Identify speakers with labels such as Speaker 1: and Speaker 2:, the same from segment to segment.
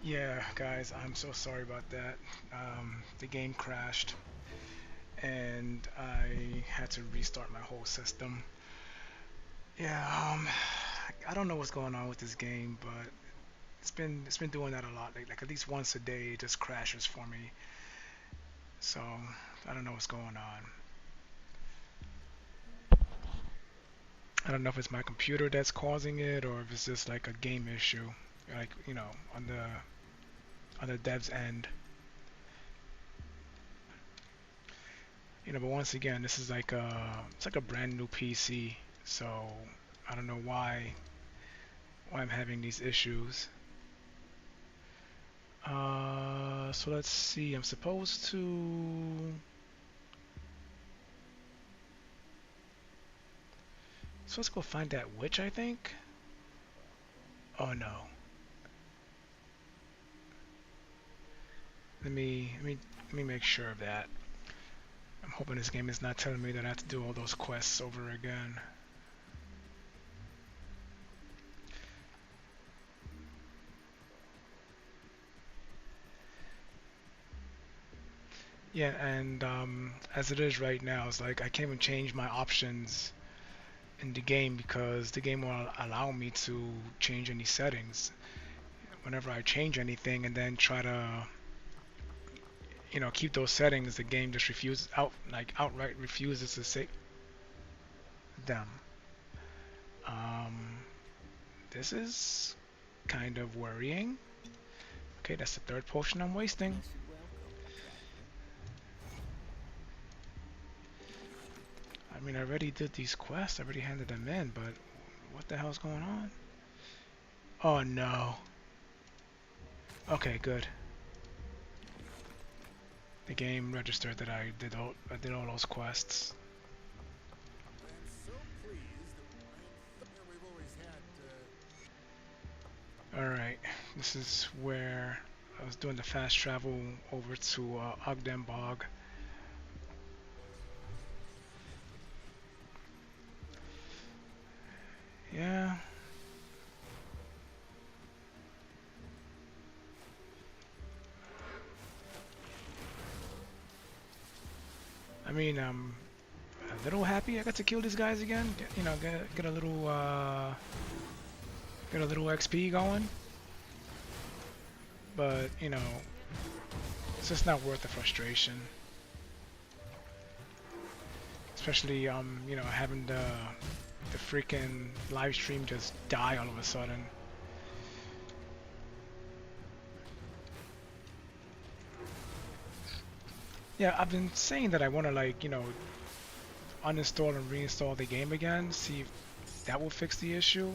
Speaker 1: Yeah, guys, I'm so sorry about that. The game crashed and I had to restart my whole system. Yeah, I don't know what's going on with this game, but it's been doing that a lot. Like at least once a day, it just crashes for me. So I don't know what's going on. I don't know if it's my computer that's causing it or if it's just like a game issue, like on the dev's end. But once again, this is like it's like a brand new PC, so I don't know why I'm having these issues. So let's see. I'm supposed to. So let's go find that witch, I think. Oh no. Let me make sure of that. I'm hoping this game is not telling me that I have to do all those quests over again. Yeah, and as it is right now, it's like I can't even change my options in the game because the game won't allow me to change any settings. Whenever I change anything and then try to, keep those settings, the game just refuses outright refuses to say them. Um, this is kind of worrying. Okay, that's the third potion I'm wasting. I mean, I already did these quests, I already handed them in, but what the hell's going on? Oh no. Okay, good. The game registered that I did all those quests. Alright, this is where I was doing the fast travel over to Ogden Bog. Yeah. I mean, I'm a little happy I got to kill these guys again. Get a little XP going. But it's just not worth the frustration. Especially having the freaking live stream just die all of a sudden. Yeah, I've been saying that I want to uninstall and reinstall the game again, see if that will fix the issue,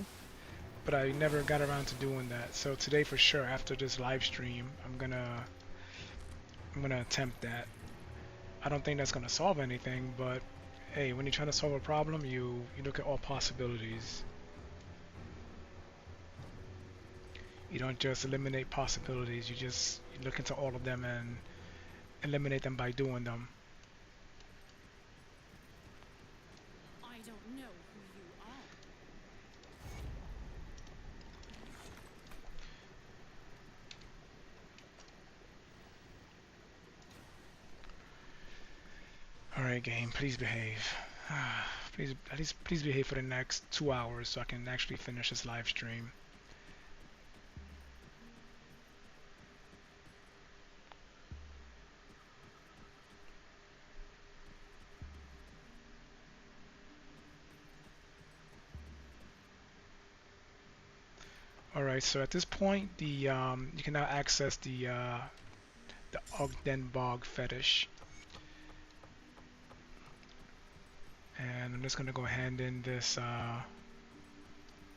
Speaker 1: but I never got around to doing that. So today for sure, after this live stream, I'm gonna attempt that. I don't think that's gonna solve anything, but hey, when you're trying to solve a problem, you look at all possibilities. You don't just eliminate possibilities, you look into all of them and eliminate them by doing them.
Speaker 2: I don't know who you are.
Speaker 1: Alright game, please behave. Please behave for the next 2 hours so I can actually finish this live stream. Alright, so at this point you can now access the Ogden Bog fetish. And I'm just gonna go hand in this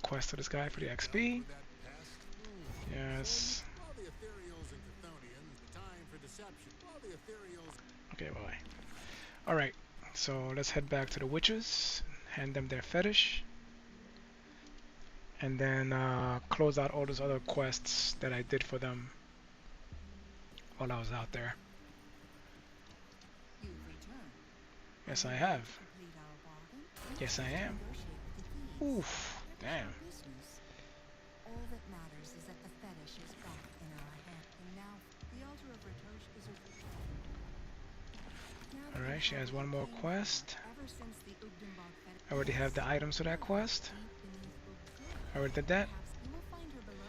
Speaker 1: quest to this guy for the XP. Yes. Okay, bye. Alright, so let's head back to the witches, hand them their fetish, and then close out all those other quests that I did for them while I was out there. Yes, I have. Yes, I am. Oof, damn.
Speaker 3: All that matters is that the fetish is back in our
Speaker 1: Alright, she has one more quest.
Speaker 2: Ever since the Ugdenbog
Speaker 1: I already have the items for that quest.
Speaker 2: deep beneath Ugden,
Speaker 1: I already did that.
Speaker 2: perhaps you will find her below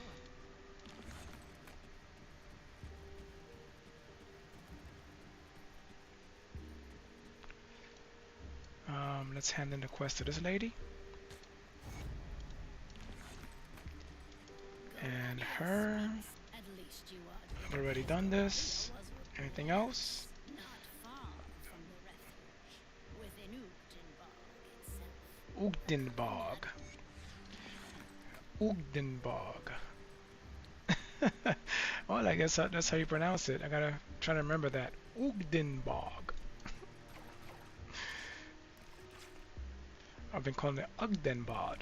Speaker 2: it.
Speaker 1: Let's hand in the quest to this lady. And her.
Speaker 2: At least you are
Speaker 1: I've already done this. Anything else?
Speaker 2: not far from the refuge, within Ugdenbog itself.
Speaker 1: Ugdenbog. Ugdenbog. Well, I guess that's how you pronounce it. I gotta try to remember that. Ugdenbog. I've been calling it Ugdenbog.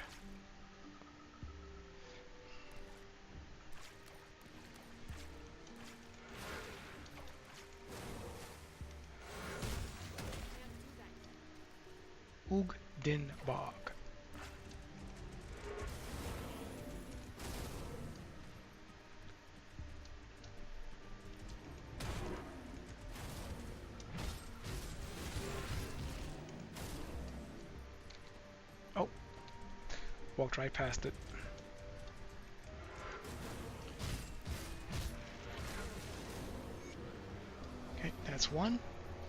Speaker 1: Ugdenbog. Oh, walked right past it. Okay, that's one.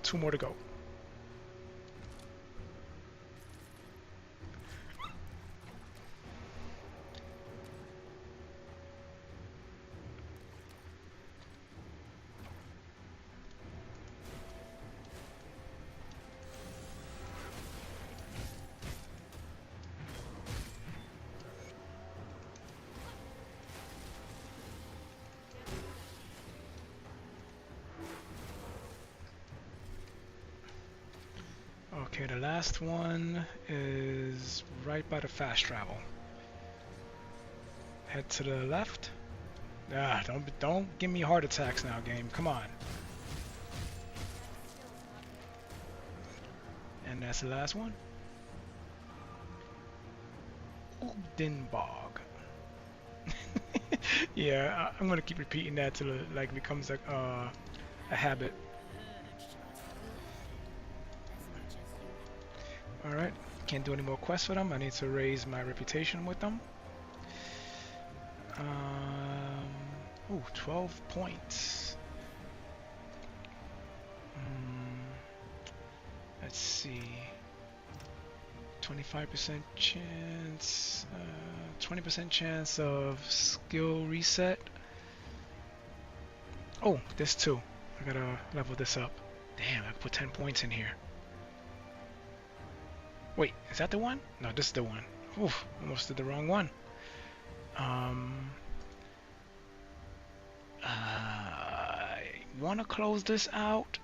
Speaker 1: Two more to go. Okay, the last one is right by the fast travel. Head to the left. Ah, don't give me heart attacks now, game. Come on. And that's the last one. Ugdenbog. Yeah, I'm gonna keep repeating that till it like becomes like a habit. Alright, can't do any more quests for them. I need to raise my reputation with them. Ooh, 12 points. Let's see. 25% chance, 20% chance of skill reset. Oh, there's two. I gotta level this up. Damn, I put 10 points in here. Wait, is that the one? No, this is the one. Oof, almost did the wrong one. I want to close this out,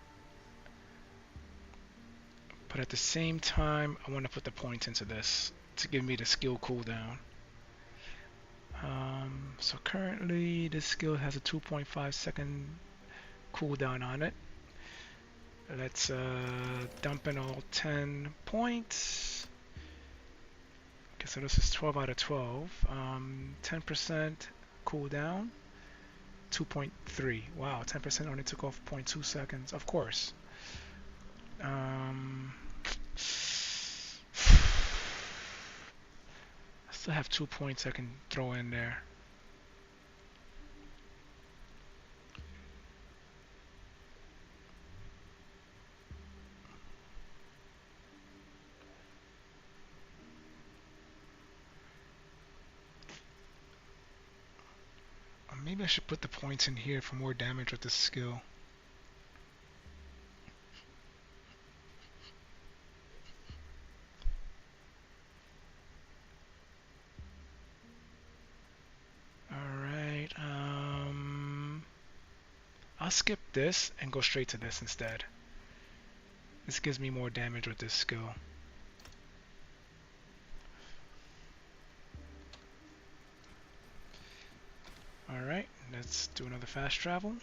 Speaker 1: but at the same time, I want to put the points into this to give me the skill cooldown. So currently, this skill has a 2.5 second cooldown on it. Let's dump in all 10 points. Okay, so this is 12 out of 12. 10% cooldown. 2.3. Wow, 10% only took off 0.2 seconds. Of course. I still have 2 points I can throw in there. Maybe I should put the points in here for more damage with this skill. Alright, I'll skip this and go straight to this instead. This gives me more damage with this skill. Alright, let's do another fast travel.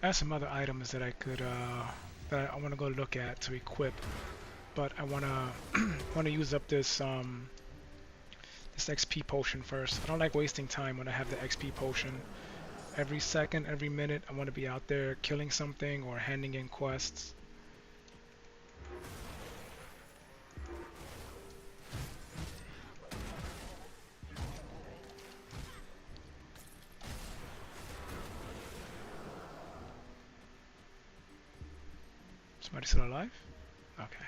Speaker 1: I have some other items that I could that I want to go look at to equip, but I wanna wanna use up this XP potion first. I don't like wasting time when I have the XP potion. Every second, every minute, I want to be out there killing something or handing in quests. Somebody still alive? Okay.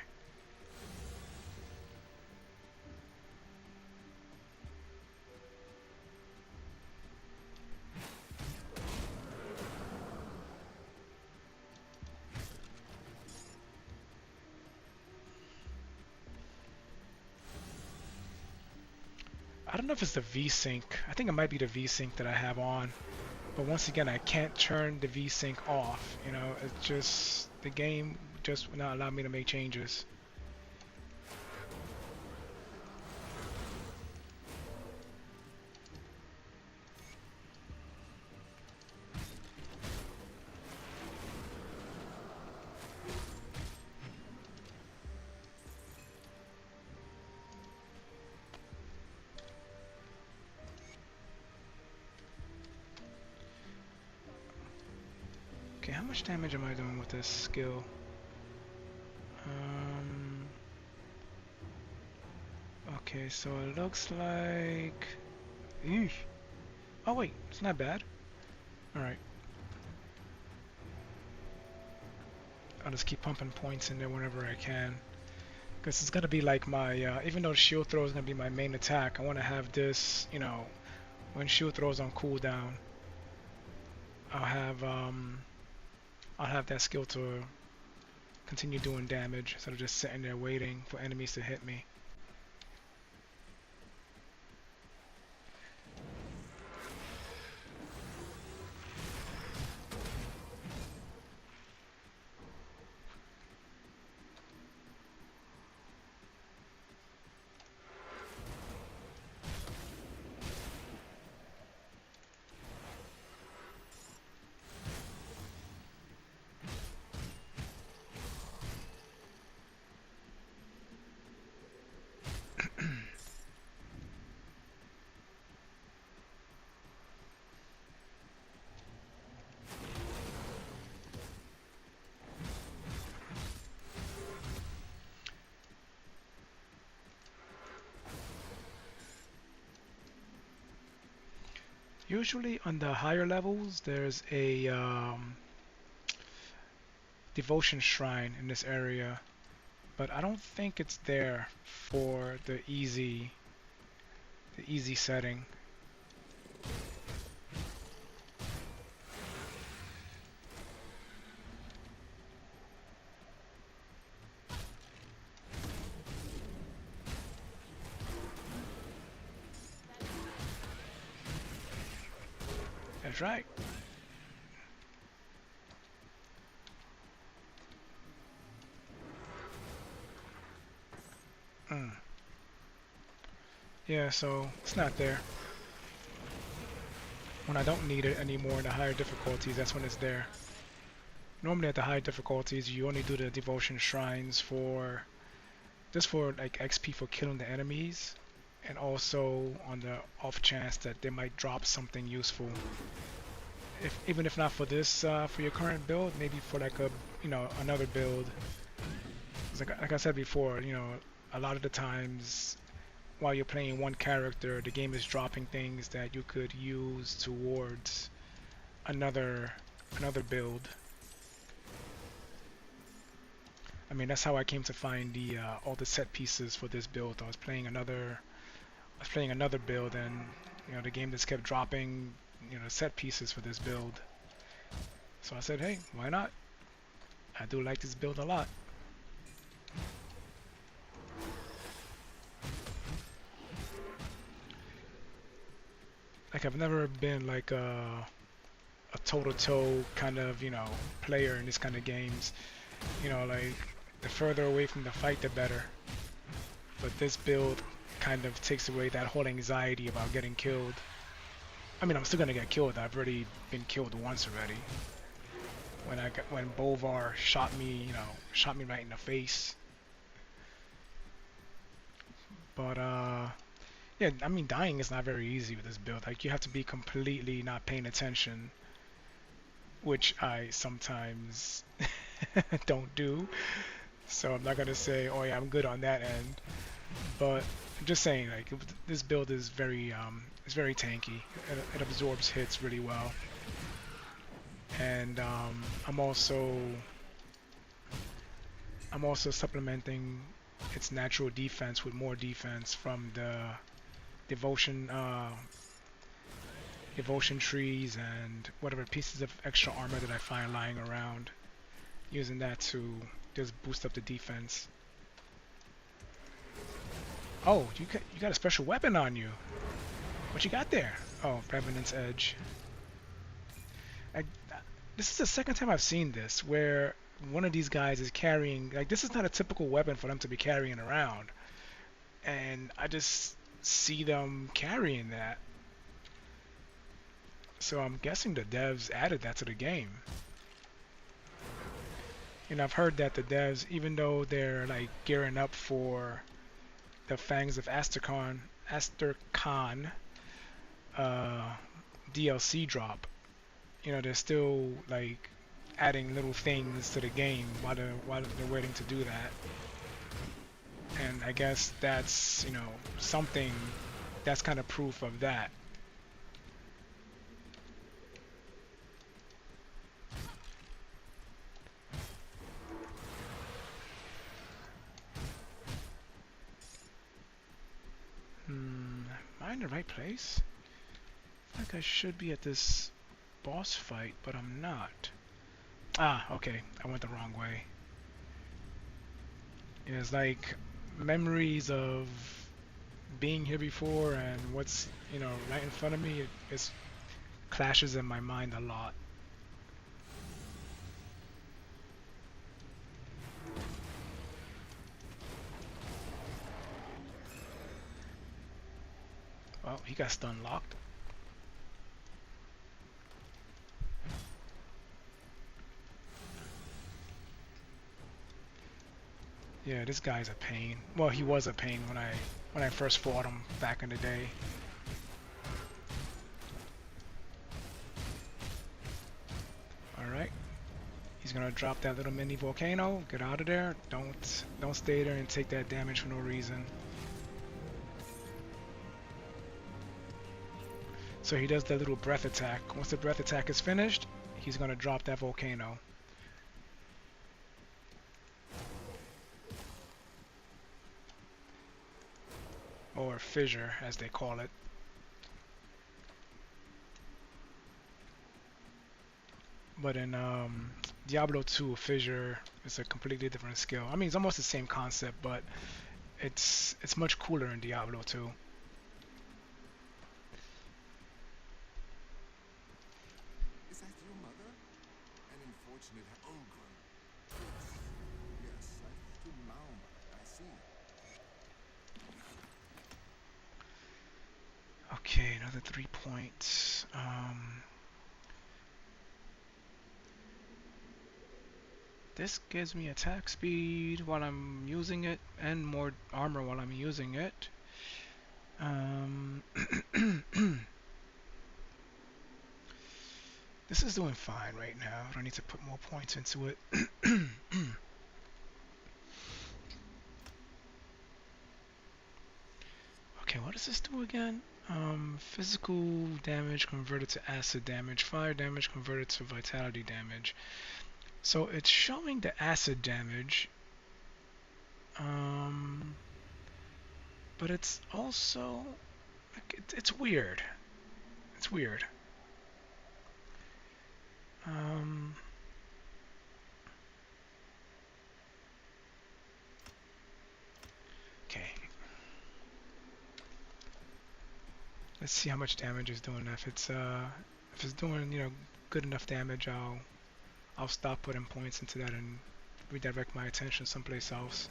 Speaker 1: I don't know if it's the VSync. I think it might be the VSync that I have on. But once again, I can't turn the VSync off. You know, it's just the game just will not allow me to make changes. Okay, how much damage am I doing with this skill? Okay, so it looks like... Eesh. Oh wait, it's not bad. Alright. I'll just keep pumping points in there whenever I can. Because it's going to be like my... even though shield throw is going to be my main attack, I want to have this, you know, when shield throws on cooldown, I'll have that skill to continue doing damage instead of just sitting there waiting for enemies to hit me. Usually on the higher levels, there's a devotion shrine in this area, but I don't think it's there for the easy setting. That's right. Yeah, so it's not there. When I don't need it anymore in the higher difficulties, that's when it's there. Normally at the higher difficulties, you only do the devotion shrines for just for like XP for killing the enemies, and also on the off chance that they might drop something useful. Even if not for this, for your current build, maybe for like a, you know, another build. Like I said before, you know, a lot of the times while you're playing one character, the game is dropping things that you could use towards another build. I mean, that's how I came to find the all the set pieces for this build. I was playing another build, and you know, the game just kept dropping, you know, set pieces for this build. So I said, hey, why not? I do like this build a lot. Like, I've never been like a toe-to-toe kind of, you know, player in this kind of games. You know, like, the further away from the fight, the better. But this build kind of takes away that whole anxiety about getting killed. I mean, I'm still gonna get killed. I've already been killed once already. when Bolvar shot me, shot me right in the face. But yeah, I mean, dying is not very easy with this build. Like, you have to be completely not paying attention, which I sometimes don't do. So I'm not gonna say, oh yeah, I'm good on that end. But I'm just saying, like, this build is it's very tanky. It absorbs hits really well. And I'm also supplementing its natural defense with more defense from the devotion devotion trees and whatever pieces of extra armor that I find lying around, using that to just boost up the defense. Oh, you got a special weapon on you. What you got there? Oh, Revenant's Edge. I, this is the second time I've seen this where one of these guys is carrying, like, this is not a typical weapon for them to be carrying around, and I just see them carrying that. So I'm guessing the devs added that to the game. And I've heard that the devs, even though they're like gearing up for the Fangs of Asterkhan DLC drop, they're still like adding little things to the game while they're waiting to do that. And I guess that's, something that's kind of proof of that. Am I in the right place? I think I should be at this boss fight, but I'm not. Ah, okay, I went the wrong way. It's like memories of being here before and what's, right in front of me, it clashes in my mind a lot. Well, he got stun locked. Yeah, this guy's a pain. Well, he was a pain when I first fought him back in the day. All right, he's gonna drop that little mini volcano. Get out of there. Don't stay there and take that damage for no reason. So he does that little breath attack. Once the breath attack is finished, he's gonna drop that volcano. Or fissure, as they call it. But in Diablo 2, fissure is a completely different skill. I mean, it's almost the same concept, but it's much cooler in Diablo 2.
Speaker 3: Is that your mother? An unfortunate ogre. Yes, I've been mound. I see.
Speaker 1: Okay, another 3 points. This gives me attack speed while I'm using it, and more armor while I'm using it. This is doing fine right now. I don't need to put more points into it. Okay, what does this do again? Physical damage converted to acid damage, fire damage converted to vitality damage. So it's showing the acid damage, but it's also, it's weird. It's weird. Okay. Let's see how much damage it's doing. If it's doing, good enough damage, I'll stop putting points into that and redirect my attention someplace else.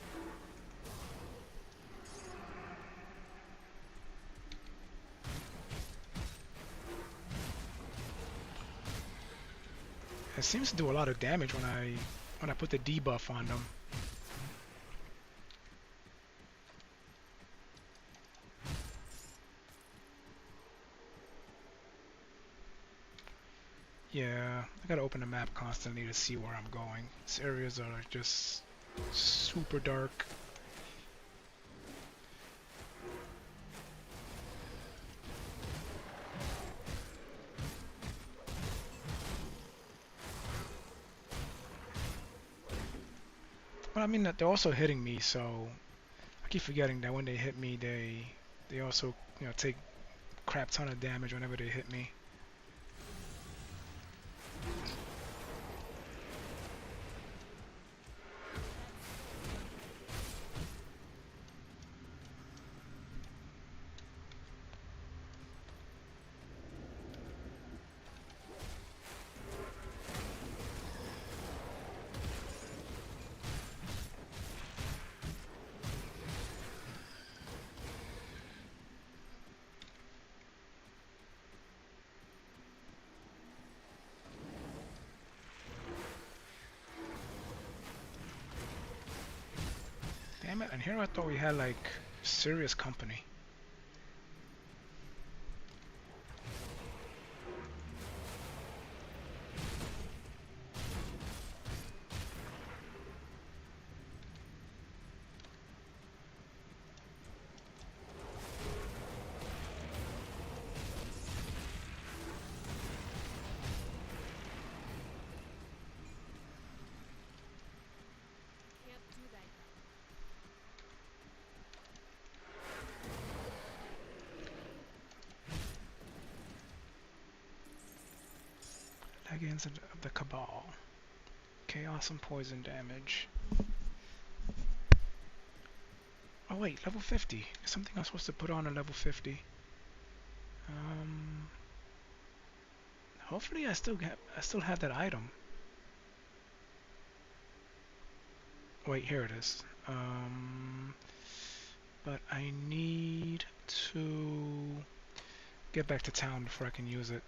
Speaker 1: It seems to do a lot of damage when I put the debuff on them. Yeah, I gotta open the map constantly to see where I'm going. These areas are just super dark. But I mean that they're also hitting me, so I keep forgetting that when they hit me, they also, you know, take crap ton of damage whenever they hit me. Damn it, and here I thought we had like serious company.
Speaker 2: Can't do that yet.
Speaker 1: Legions of the Cabal. Chaos and poison damage. Oh wait, level 50. There's something I'm supposed to put on a level 50. Hopefully I still have that item. Wait, here it is. But I need to get back to town before I can use it.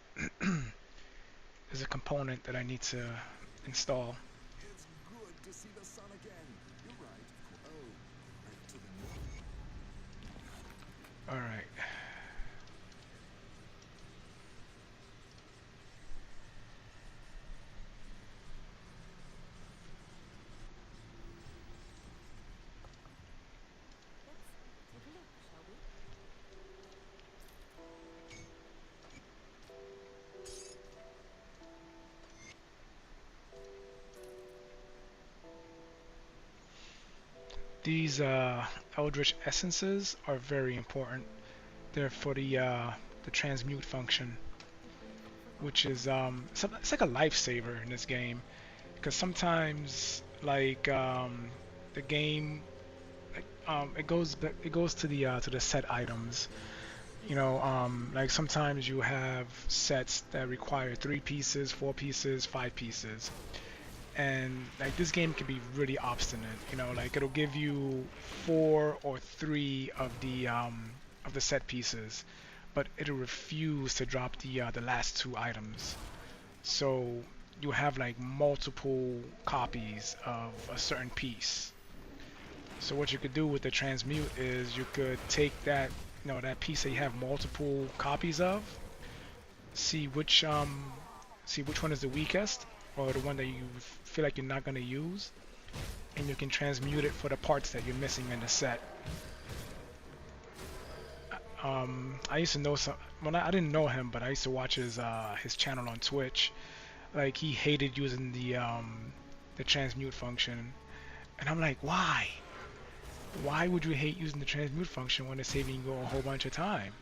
Speaker 1: There's a component that I need to install.
Speaker 3: It's good to see the sun again. You're right. Oh, back to the
Speaker 1: Alright.
Speaker 2: Let's take a look, shall we?
Speaker 1: These Eldritch Essences are very important. They're for the transmute function, which is it's like a lifesaver in this game, because sometimes like the game it goes to the set items. You know, like sometimes you have sets that require 3 pieces, 4 pieces, 5 pieces. And like this game can be really obstinate, you know, like it'll give you 4 or 3 of the set pieces, but it'll refuse to drop the last 2 items. So you have like multiple copies of a certain piece. So what you could do with the transmute is you could take that, you know, that piece that you have multiple copies of, see which one is the weakest, or the one that you feel like you're not going to use, and you can transmute it for the parts that you're missing in the set. I used to know some. Well, I didn't know him, but I used to watch his channel on Twitch. Like he hated using the transmute function, and I'm like, why? Why would you hate using the transmute function when it's saving you a whole bunch of time?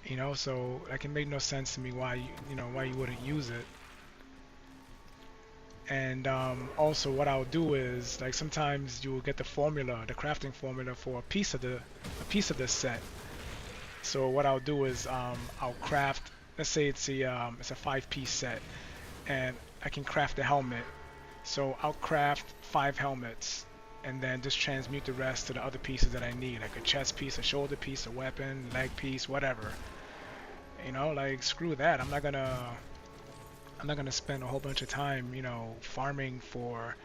Speaker 1: You know, so that can make no sense to me why why you wouldn't use it. And also what I'll do is, like, sometimes you will get the formula, the crafting formula for a piece of the set. So what I'll do is I'll craft, let's say it's a 5-piece set, and I can craft a helmet. So I'll craft 5 helmets and then just transmute the rest to the other pieces that I need, like a chest piece, a shoulder piece, a weapon, leg piece, whatever. You know, like, screw that. I'm not gonna I'm not gonna spend a whole bunch of time, you know, farming for,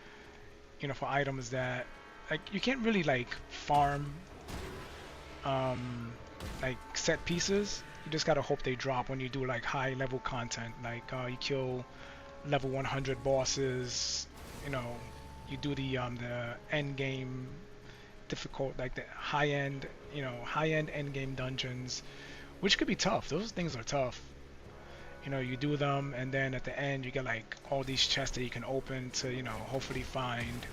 Speaker 1: you know, for items that, like, you can't really like farm um, like set pieces. You just gotta hope they drop when you do like high level content. Like you kill level 100 bosses. You know, you do the end game difficult, like the high end, you know, high end end game dungeons, which could be tough. Those things are tough. You know, you do them, and then at the end you get like all these chests that you can open to, you know, hopefully find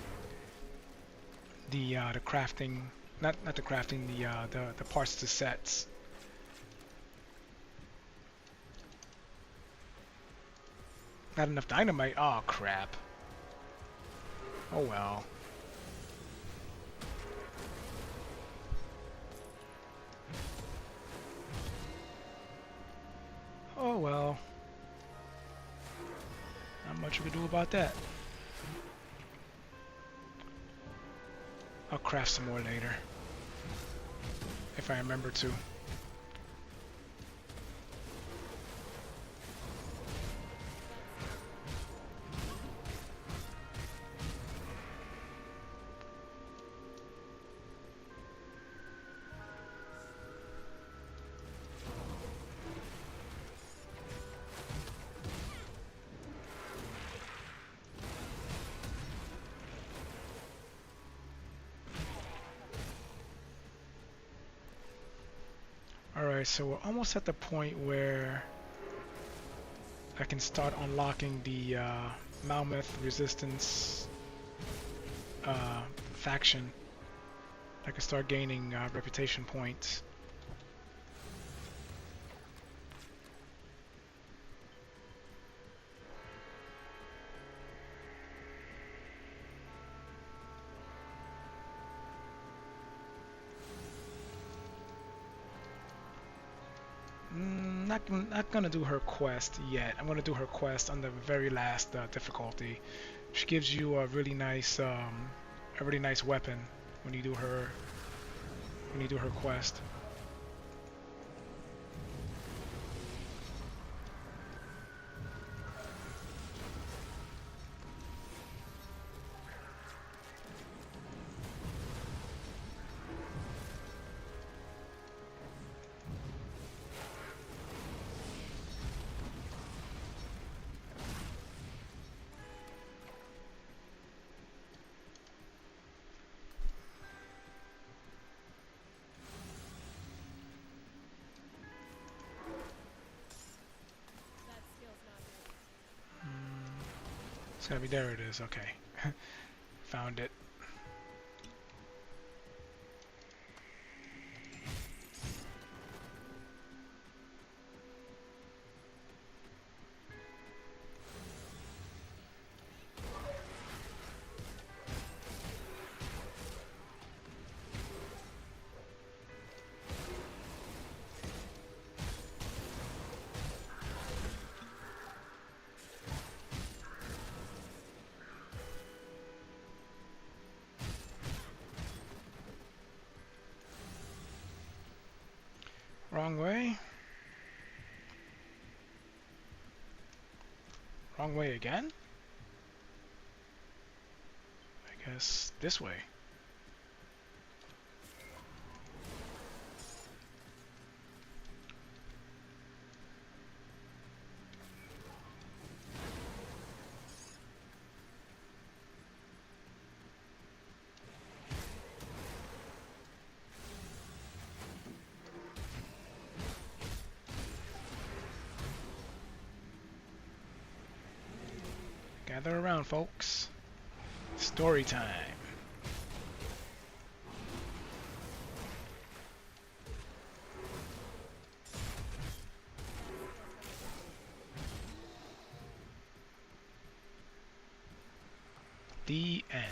Speaker 1: the crafting, not the crafting, the parts to sets. Not enough dynamite. Oh crap. Oh well. Oh well. Not much we can do about that. I'll craft some more later. If I remember to. Alright, so we're almost at the point where I can start unlocking the Mammoth Resistance faction. I can start gaining reputation points. Not gonna do her quest yet. I'm gonna do her quest on the very last difficulty. She gives you a really nice weapon when you do her quest. It's gotta be, there it is, okay. Found it. Wrong way. Wrong way again? I guess this way. Gather around, folks. Story time. The end.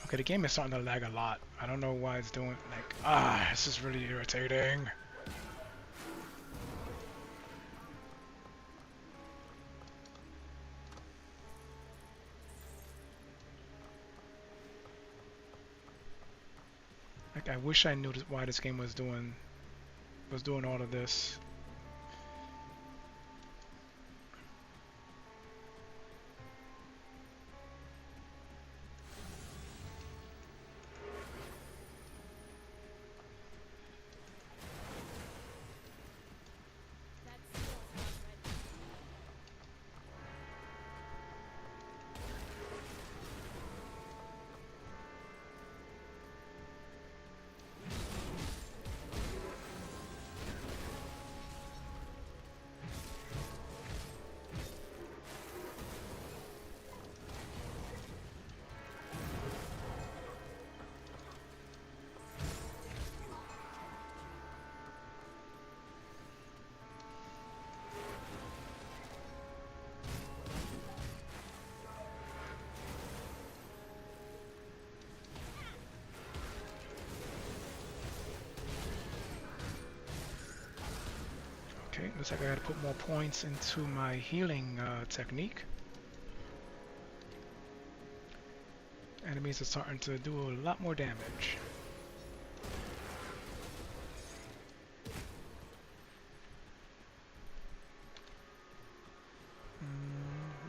Speaker 1: Okay, the game is starting to lag a lot. I don't know why it's doing, like, this is really irritating. Like, I wish I knew why this game was doing all of this. Looks like I gotta put more points into my healing technique. Enemies are starting to do a lot more damage.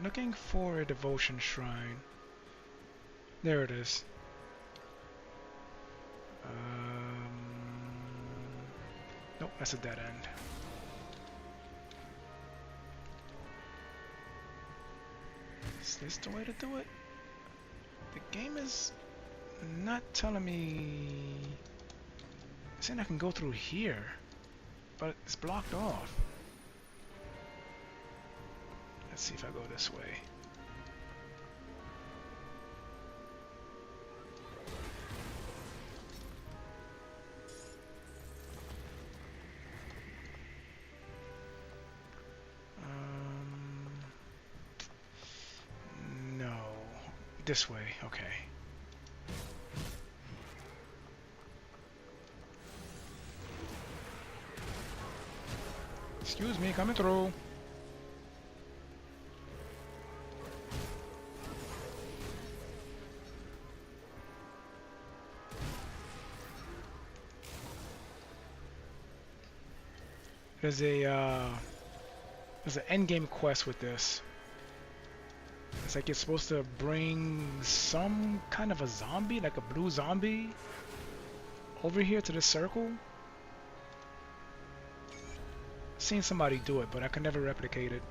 Speaker 1: Looking for a devotion shrine. There it is. Nope, that's a dead end. Is this the way to do it? The game is not telling me. It's saying I can go through here, but it's blocked off. Let's see if I go this way. No. This way, okay. Excuse me, coming through. There's an end game quest with this. It's like you're supposed to bring some kind of a zombie, like a blue zombie, over here to the circle. Seen somebody do it, but I can never replicate it.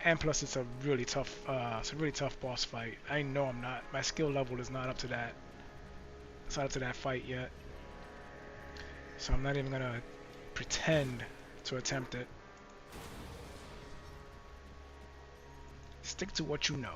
Speaker 1: And plus, it's a really tough boss fight. I know I'm not. My skill level is not up to that. It's not up to that fight yet. So I'm not even gonna pretend to attempt it. Stick to what you know.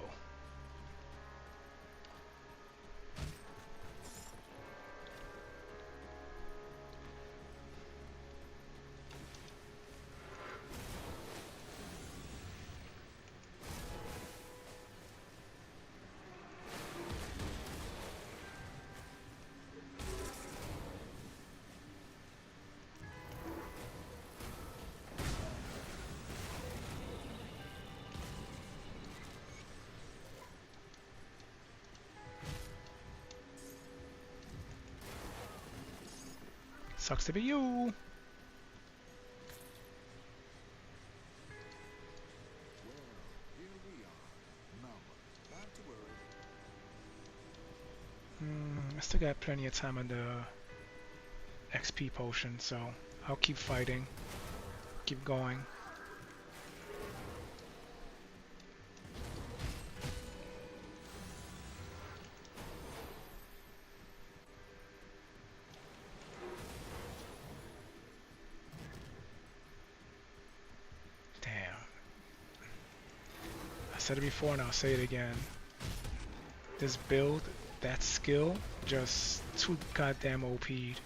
Speaker 1: Sucks to be you.
Speaker 3: Well, here we are. Now, not to worry.
Speaker 1: I still got plenty of time on the XP potion, so I'll keep fighting. Keep going. I said it before and I'll say it again. This build, that skill, just too goddamn OP'd.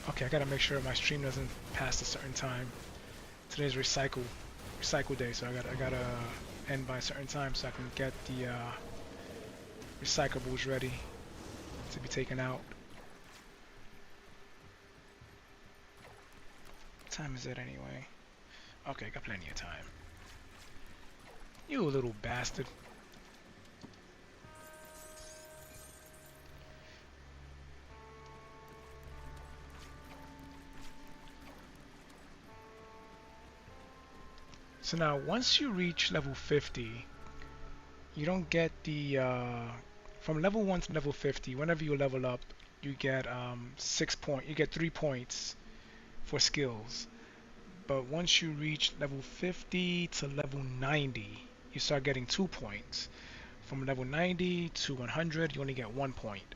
Speaker 1: Okay, I gotta make sure my stream doesn't pass a certain time. Today's recycle day, so I gotta end by a certain time so I can get the recyclables ready to be taken out. What time is it anyway? Okay, got plenty of time. You little bastard. So now, once you reach level 50, you don't get the, from level 1 to level 50, whenever you level up, you get 3 points for skills. But once you reach level 50 to level 90, you start getting 2 points. From level 90 to 100, you only get 1 point.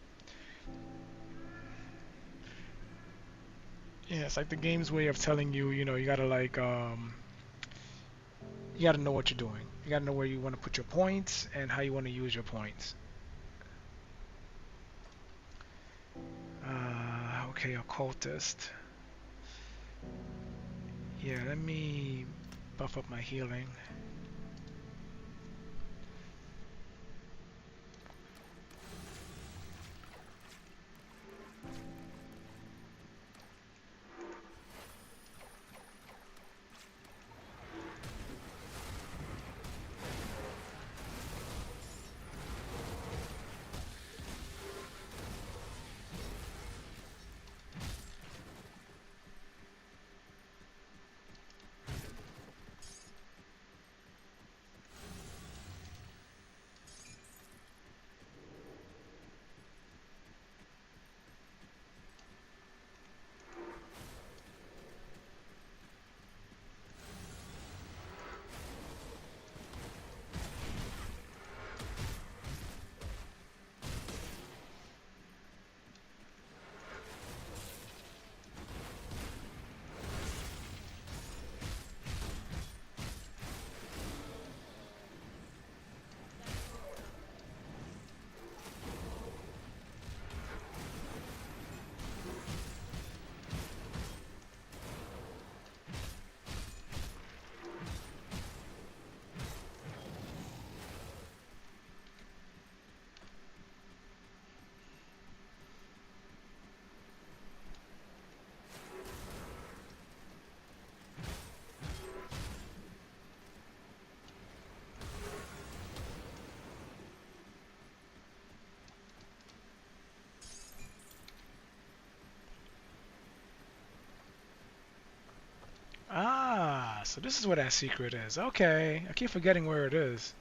Speaker 1: Yeah, it's like the game's way of telling you, you know, you gotta like, you gotta know what you're doing. You gotta know where you want to put your points and how you want to use your points. Okay, occultist. Yeah, let me buff up my healing. Ah, so this is where that secret is. Okay, I keep forgetting where it is.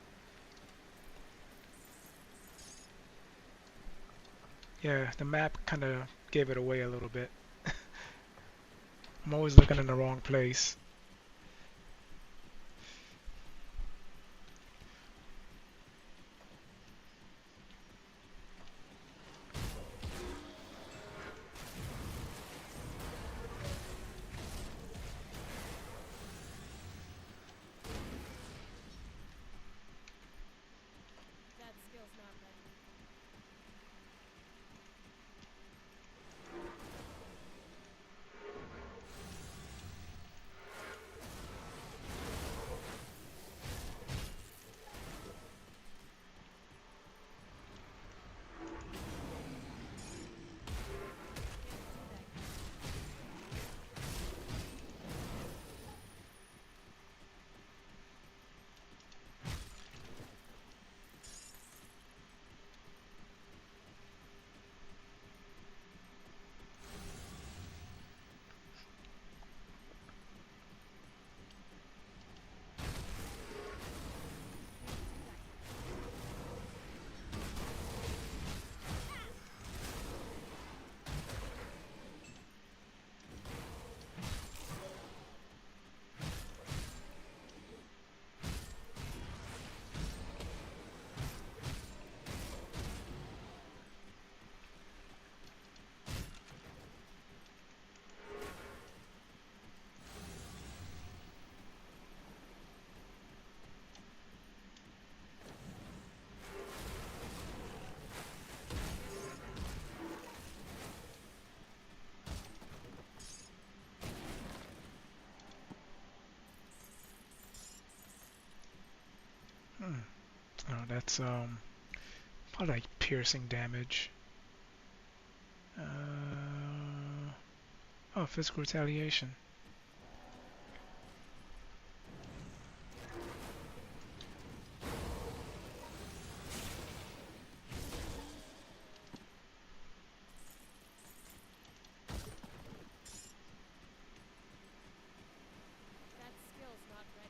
Speaker 1: Yeah, the map kind of gave it away a little bit. I'm always looking in the wrong place.
Speaker 2: That skill's not ready. Can't do that yet. Can't do that yet.
Speaker 1: Hmm. Oh, that's probably like piercing damage. Oh, physical retaliation.
Speaker 2: That skill's not ready.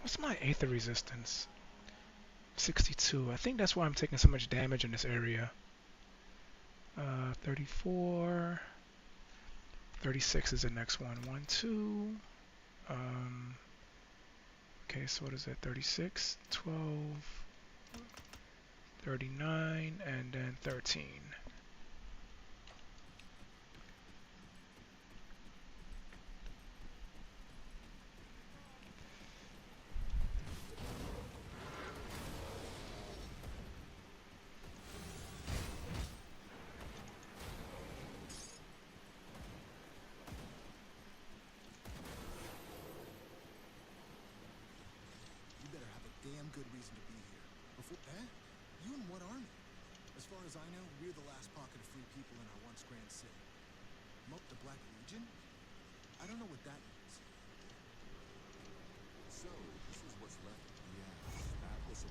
Speaker 1: What's my aether resistance? 62. I think that's why I'm taking so much damage in this area. 34. 36 is the next one. 1, 2. Um, okay, so what is that? 36, 12, 39, and then 13.
Speaker 3: You better have a damn good reason to be here. Before, eh? You and what army? As far as I know, we're the last pocket of free people in our once grand city. The Black Legion? I don't know what that means. So, this is what's left. Yes, that was a...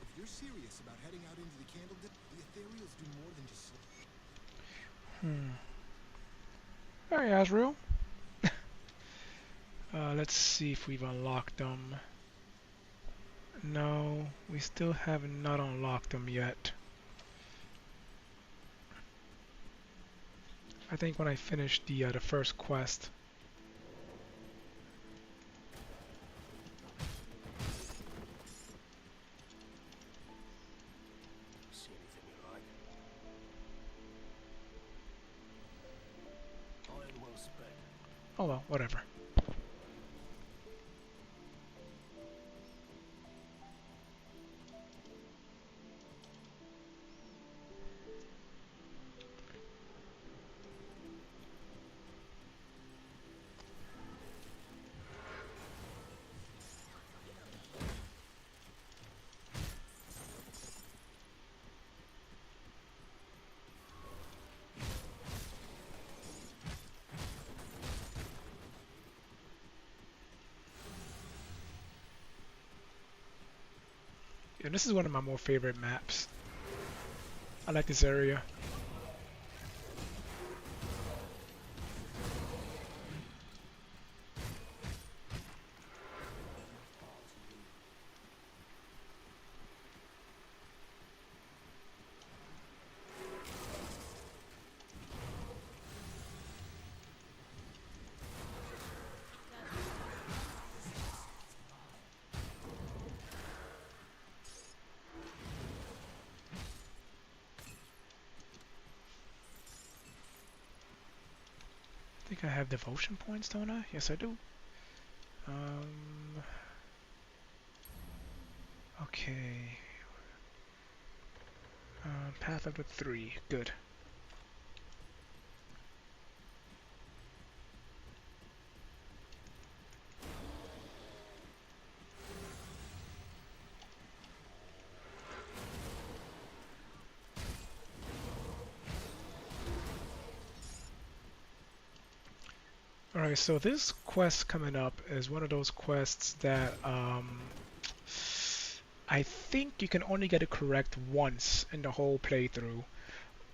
Speaker 3: If you're serious about heading out into the Candlelit, the Ethereals do more than just...
Speaker 1: Alright, Azrael. Let's see if we've unlocked them. No, we still have not unlocked them yet. I think when I finish the first quest.
Speaker 4: See anything you like? Iron well spent.
Speaker 1: Oh well, whatever. Yeah, this is one of my more favorite maps. I like this area. I think I have devotion points, don't I? Yes, I do. Okay. Path of the Three. Good. Alright, so this quest coming up is one of those quests that I think you can only get it correct once in the whole playthrough.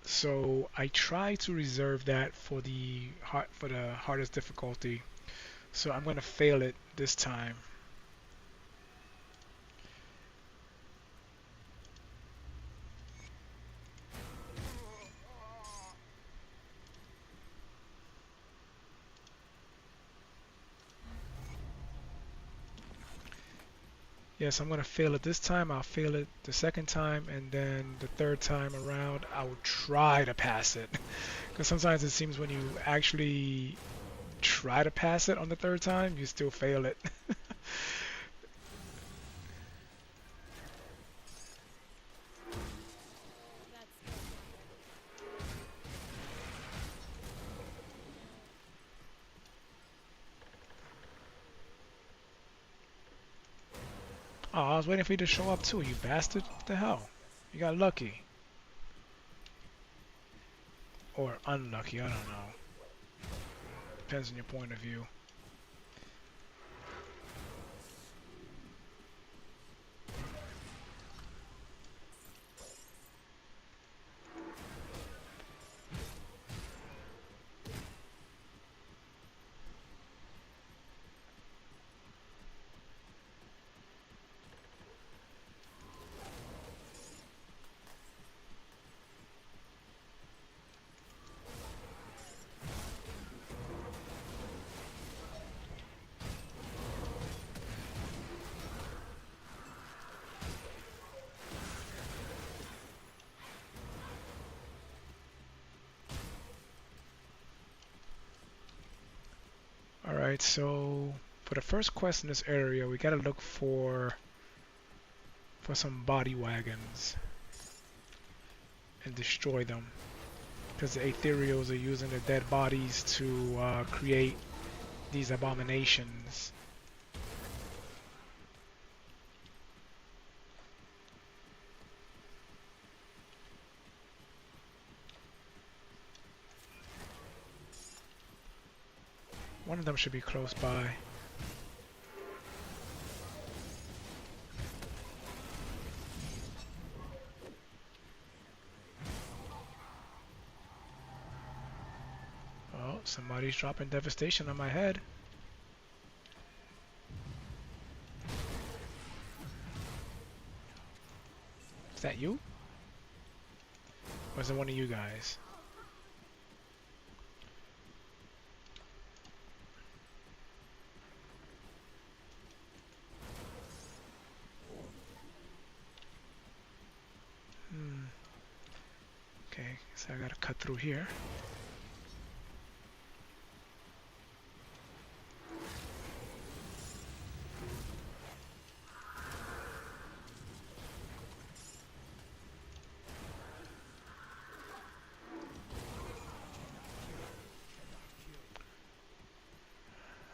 Speaker 1: So I try to reserve that for the hardest difficulty. So I'm gonna fail it this time. Yes, I'm gonna fail it this time. I'll fail it the second time, and then the third time around, I will try to pass it. Because sometimes it seems when you actually try to pass it on the third time, you still fail it. Oh, I was waiting for you to show up too, you bastard. What the hell? You got lucky. Or unlucky, I don't know. Depends on your point of view. Alright, so for the first quest in this area, we gotta look for some body wagons and destroy them. Because the ethereals are using the dead bodies to create these abominations. One of them should be close by. Oh, somebody's dropping devastation on my head. Is that you? Or is it one of you guys? Okay, so I gotta cut through here.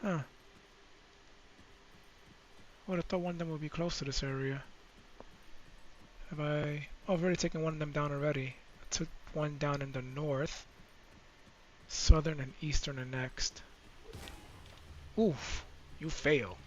Speaker 1: Huh. Would have thought one of them would be close to this area. Have I... Oh, I've already taken one of them down already. I took one down in the north. Southern and eastern are next. Oof. You fail.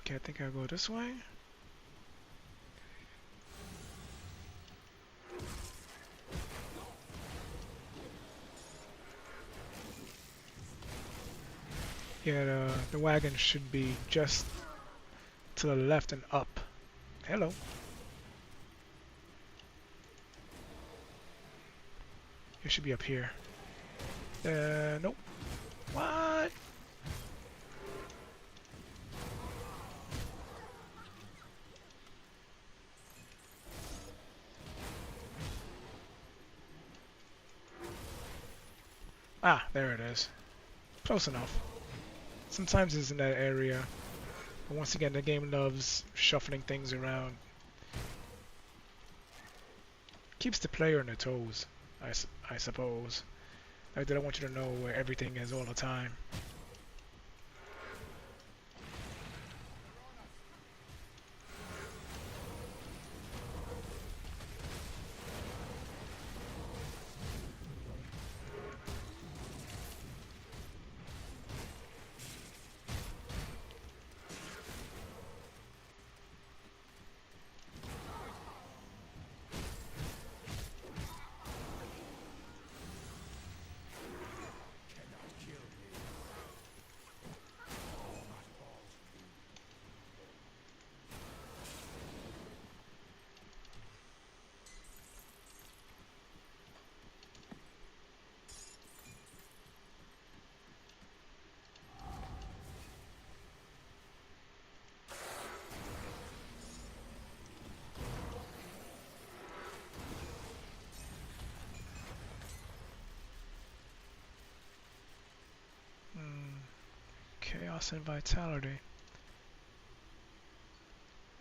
Speaker 1: Okay, I think I'll go this way. Yeah, the wagon should be just to the left and up. Hello. It should be up here. Nope. What? Ah, there it is. Close enough. Sometimes it's in that area. But once again, the game loves shuffling things around. Keeps the player on their toes, I suppose. Like they don't want you to know where everything is all the time. Chaos and Vitality.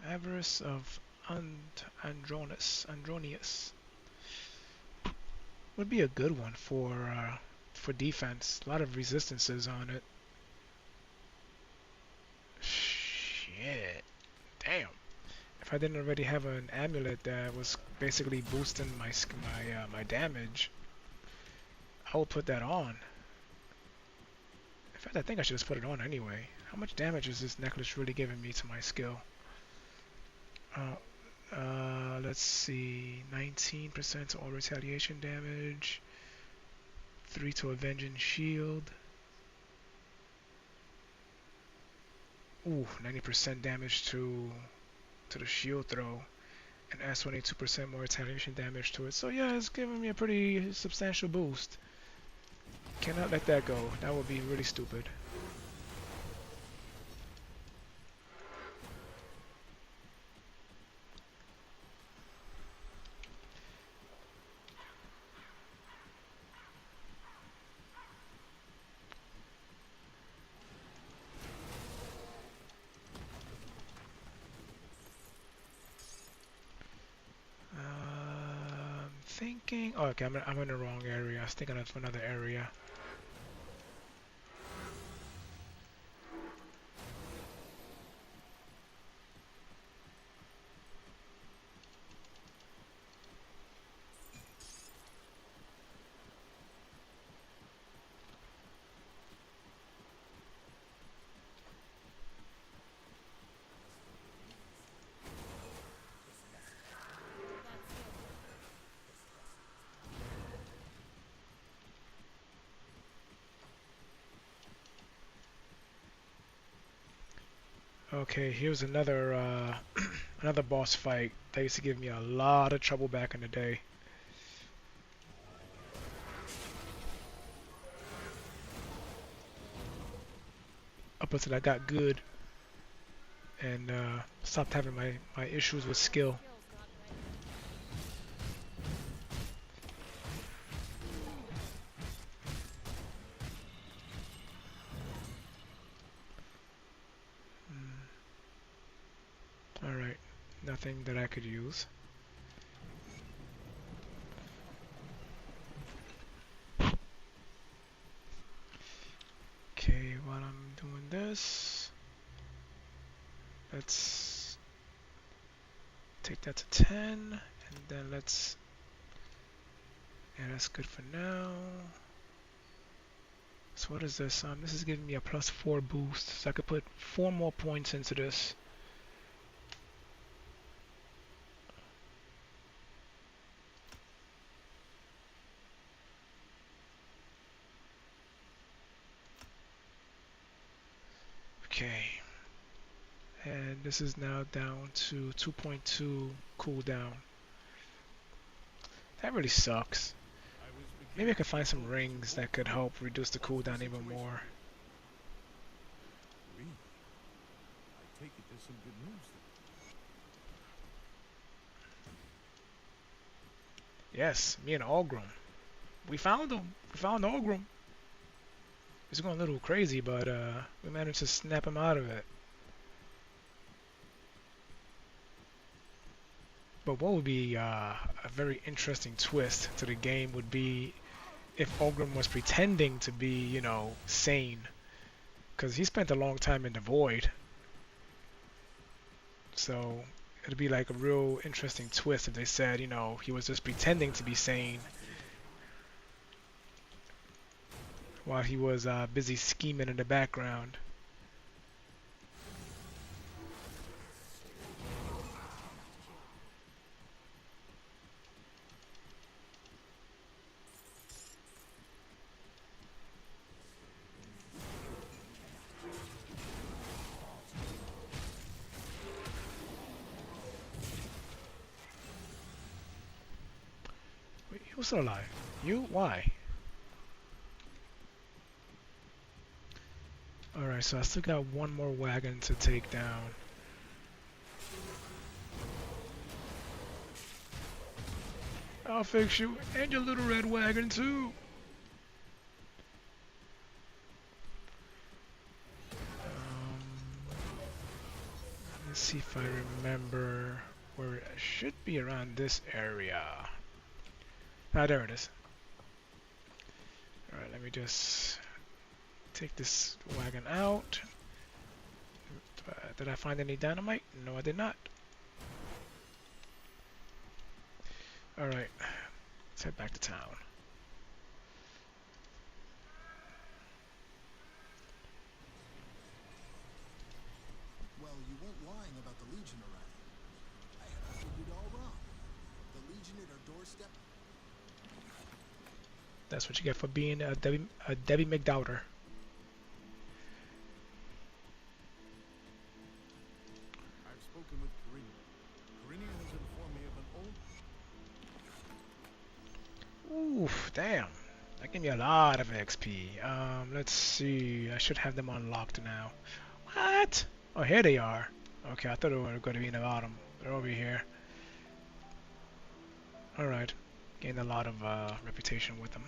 Speaker 1: Avarice of Andronius. would be a good one for defense. A lot of resistances on it. Shit. Damn. If I didn't already have an amulet that was basically boosting my damage, I would put that on. In fact, I think I should just put it on anyway. How much damage is this necklace really giving me to my skill? Let's see. 19% to all retaliation damage. 3 to avenging shield. Ooh, 90% damage to the shield throw. And adds 22% more retaliation damage to it. So yeah, it's giving me a pretty substantial boost. Cannot let that go. That would be really stupid. Thinking. Oh, okay, I'm in the wrong area. I was thinking of another area. Okay, here's another another boss fight that used to give me a lot of trouble back in the day. Up until I got good and stopped having my issues with skill. Alright, nothing that I could use. Okay, while I'm doing this, let's take that to 10, and then let's, yeah, that's good for now. So what is this? This is giving me a +4 boost, so I could put 4 more points into this. Okay, and this is now down to 2.2 cooldown. That really sucks. Maybe I could find some rings that could help reduce the cooldown even more.
Speaker 3: Really? I take it there's some good news then.
Speaker 1: Yes, me and Algrim. We found him. We found Algrim. He's going a little crazy, but we managed to snap him out of it. But what would be a very interesting twist to the game would be if Algrim was pretending to be, you know, sane. Because he spent a long time in the void. So it'd be like a real interesting twist if they said, you know, he was just pretending to be sane while he was busy scheming in the background. Wait, he was still alive. You? Why? Alright, so I still got one more wagon to take down. I'll fix you and your little red wagon too. Let's see if I remember where it should be around this area. Ah, there it is. Alright, let me just take this wagon out. Did I find any dynamite? No, I did not. Alright, let's head back to town.
Speaker 3: Well, you weren't lying about the Legion arriving. I had figured all wrong. The Legion at our doorstep.
Speaker 1: That's what you get for being a Debbie McDowder.
Speaker 3: I've spoken with Corinne. Corinne has informed me of an old...
Speaker 1: Oof, damn. That gave me a lot of XP. Let's see. I should have them unlocked now. What? Oh, here they are. Okay, I thought they were going to be in the bottom. They're over here. Alright. Gained a lot of reputation with them.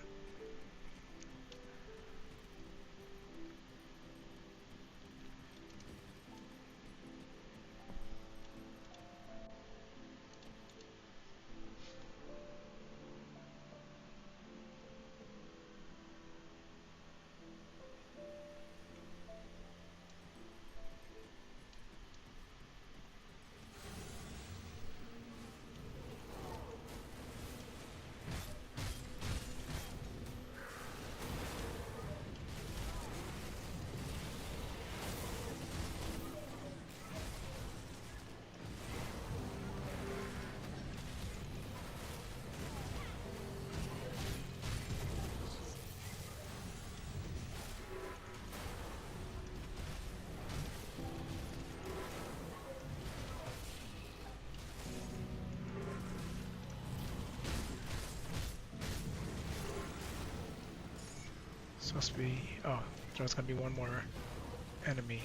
Speaker 1: Supposed to be... Oh, there's going to be one more enemy.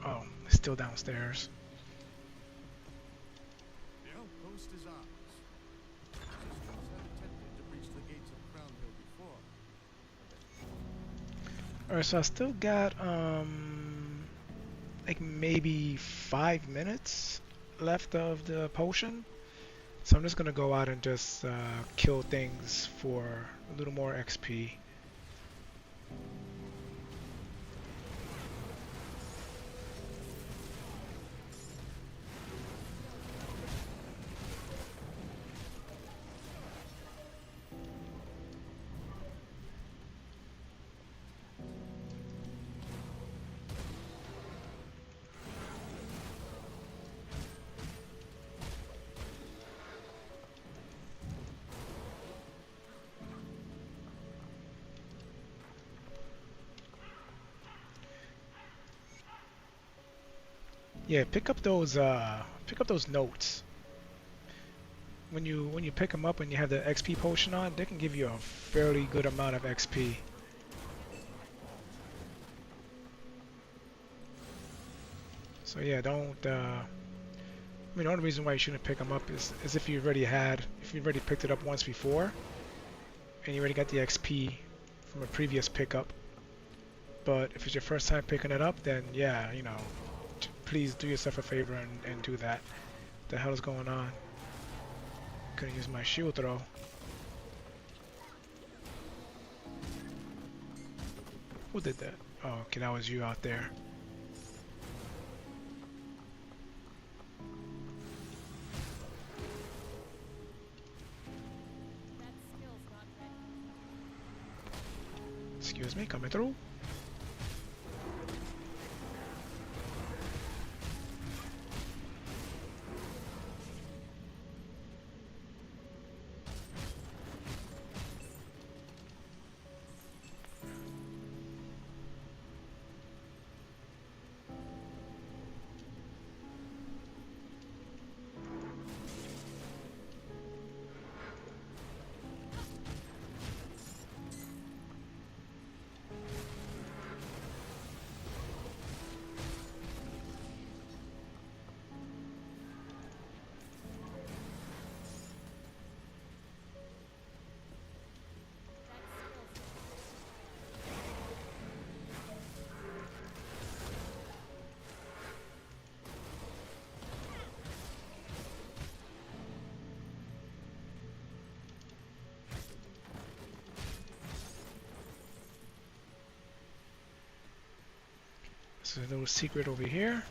Speaker 1: Oh, it's still downstairs.
Speaker 3: The outpost is ours. Systems have attempted to breach the gates of Crown Hill before.
Speaker 1: Alright, so I still got, like maybe 5 minutes left of the potion. So I'm just gonna go out and just kill things for a little more XP. Yeah, pick up those notes. When you pick them up and you have the XP potion on, they can give you a fairly good amount of XP. So yeah, don't. I mean, the only reason why you shouldn't pick them up is if you already picked it up once before, and you already got the XP from a previous pickup. But if it's your first time picking it up, then yeah, you know, please do yourself a favor and do that. What the hell is going on? Couldn't use my shield throw. Who did that? Oh, okay, that was you out there.
Speaker 2: That skill's not ready.
Speaker 1: Excuse me, coming through. There's a little secret over here.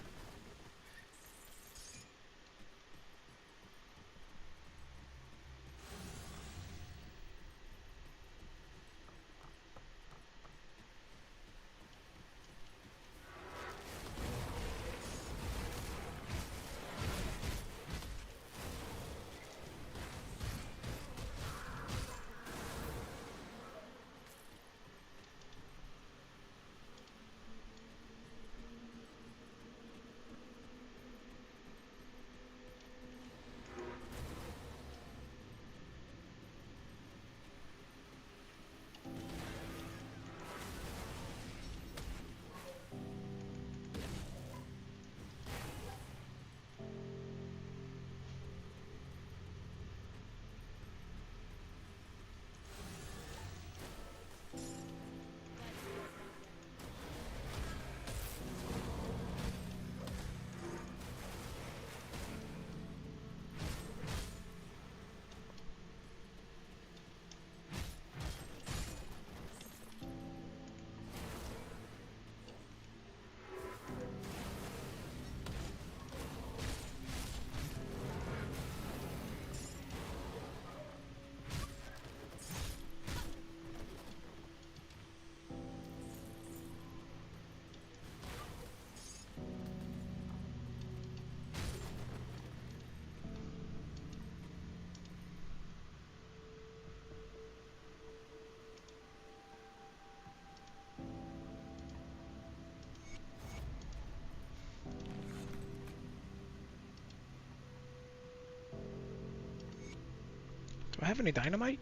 Speaker 1: Do I have any dynamite?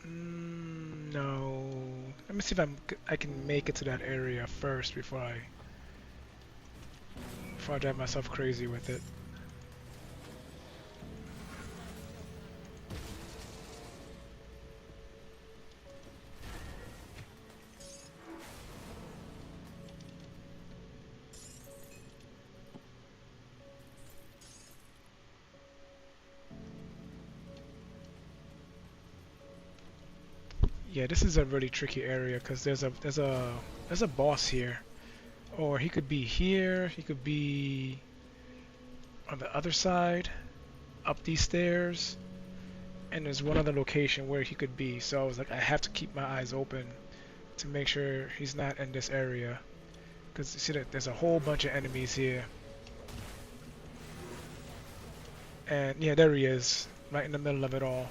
Speaker 1: No. Let me see if I can make it to that area first before I drive myself crazy with it. Yeah, this is a really tricky area because there's a boss here, or he could be here. He could be on the other side, up these stairs, and there's one other location where he could be. So I was like, I have to keep my eyes open to make sure he's not in this area, because you see that there's a whole bunch of enemies here. And yeah, there he is, right in the middle of it all.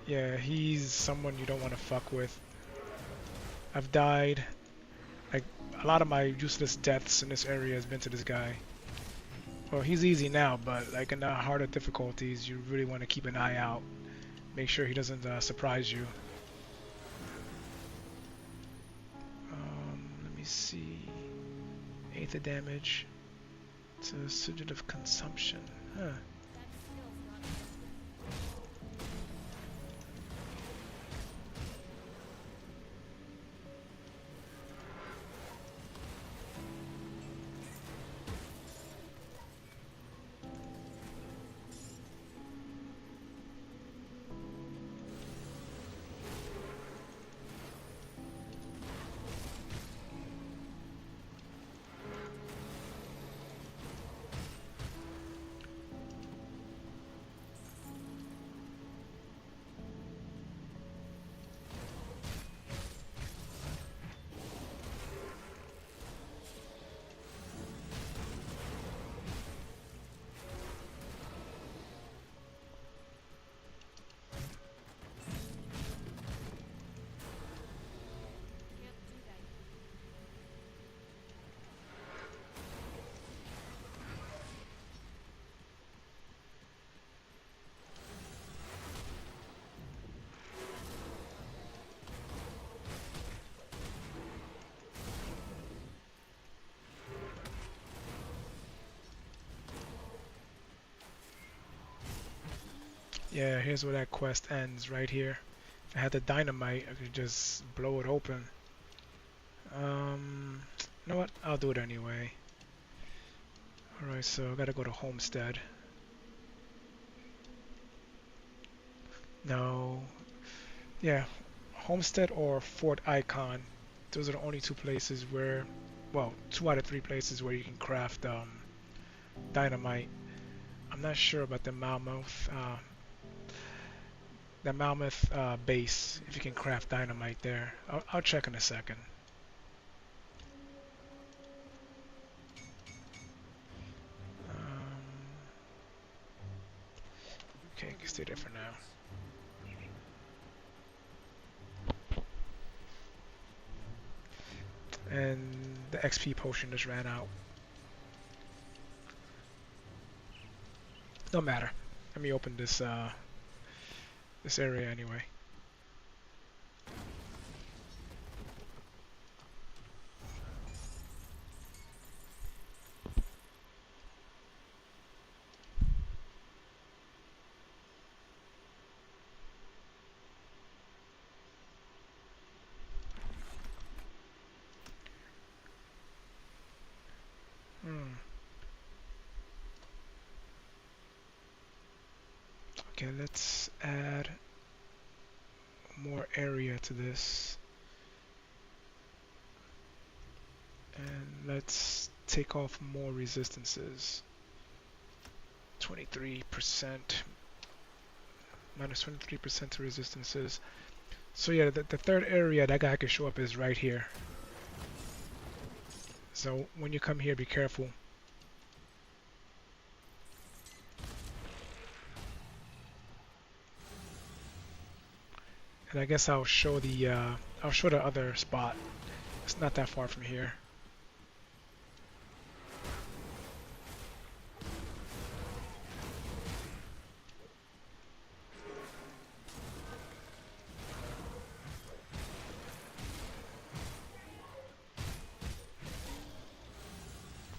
Speaker 1: Yeah, he's someone you don't want to fuck with. I've died. Like, a lot of my useless deaths in this area has been to this guy. Well, he's easy now, but like in the harder difficulties, you really want to keep an eye out. Make sure he doesn't surprise you. Let me see. 8th of damage to suggestive consumption. Huh. Yeah, here's where that quest ends, right here. If I had the dynamite, I could just blow it open. You know what? I'll do it anyway. Alright, so I gotta go to Homestead. No. Yeah, Homestead or Fort Icon. those are the only two places where, well, 2 out of 3 places where you can craft dynamite. I'm not sure about the Mammoth base, if you can craft dynamite there. I'll check in a second. Um, okay, can stay there for now. And the XP potion just ran out. No matter. Let me open this this area anyway. Okay, let's add more area to this. And let's take off more resistances. 23%, minus 23% to resistances. So yeah, the third area that guy can show up is right here. So when you come here, be careful. And I guess I'll show the other spot. It's not that far from here.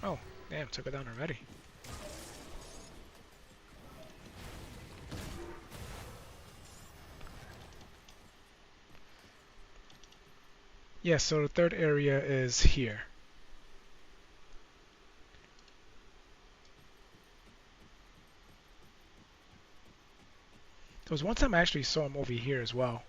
Speaker 1: Oh, damn, took it down already. Yeah, so the third area is here. There was one time I actually saw him over here as well.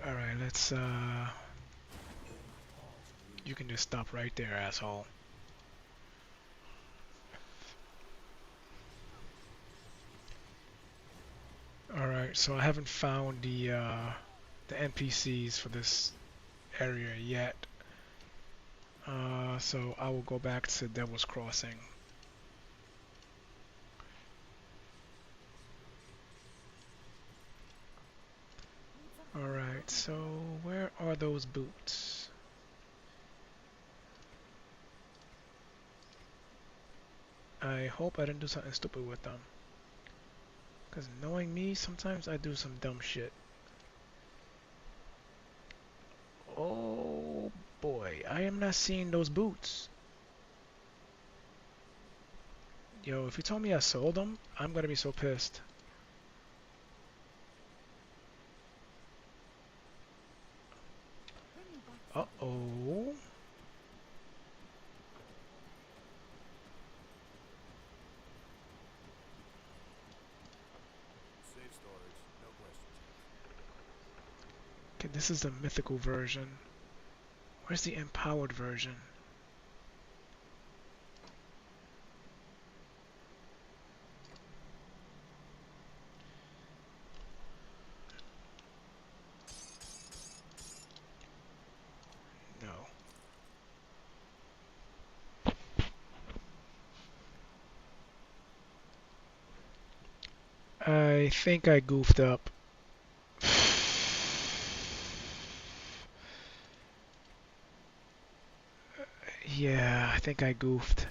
Speaker 1: Alright, let's you can just stop right there, asshole. Alright, so I haven't found the NPCs for this area yet. So I will go back to Devil's Crossing. Alright, so where are those boots? I hope I didn't do something stupid with them. Because knowing me, sometimes I do some dumb shit. Oh boy, I am not seeing those boots. Yo, if you told me I sold them, I'm gonna be so pissed. Uh-oh.
Speaker 3: Safe storage, no questions.
Speaker 1: Okay, this is the mythical version. Where's the empowered version? No. I think I goofed up. Yeah, I think I goofed.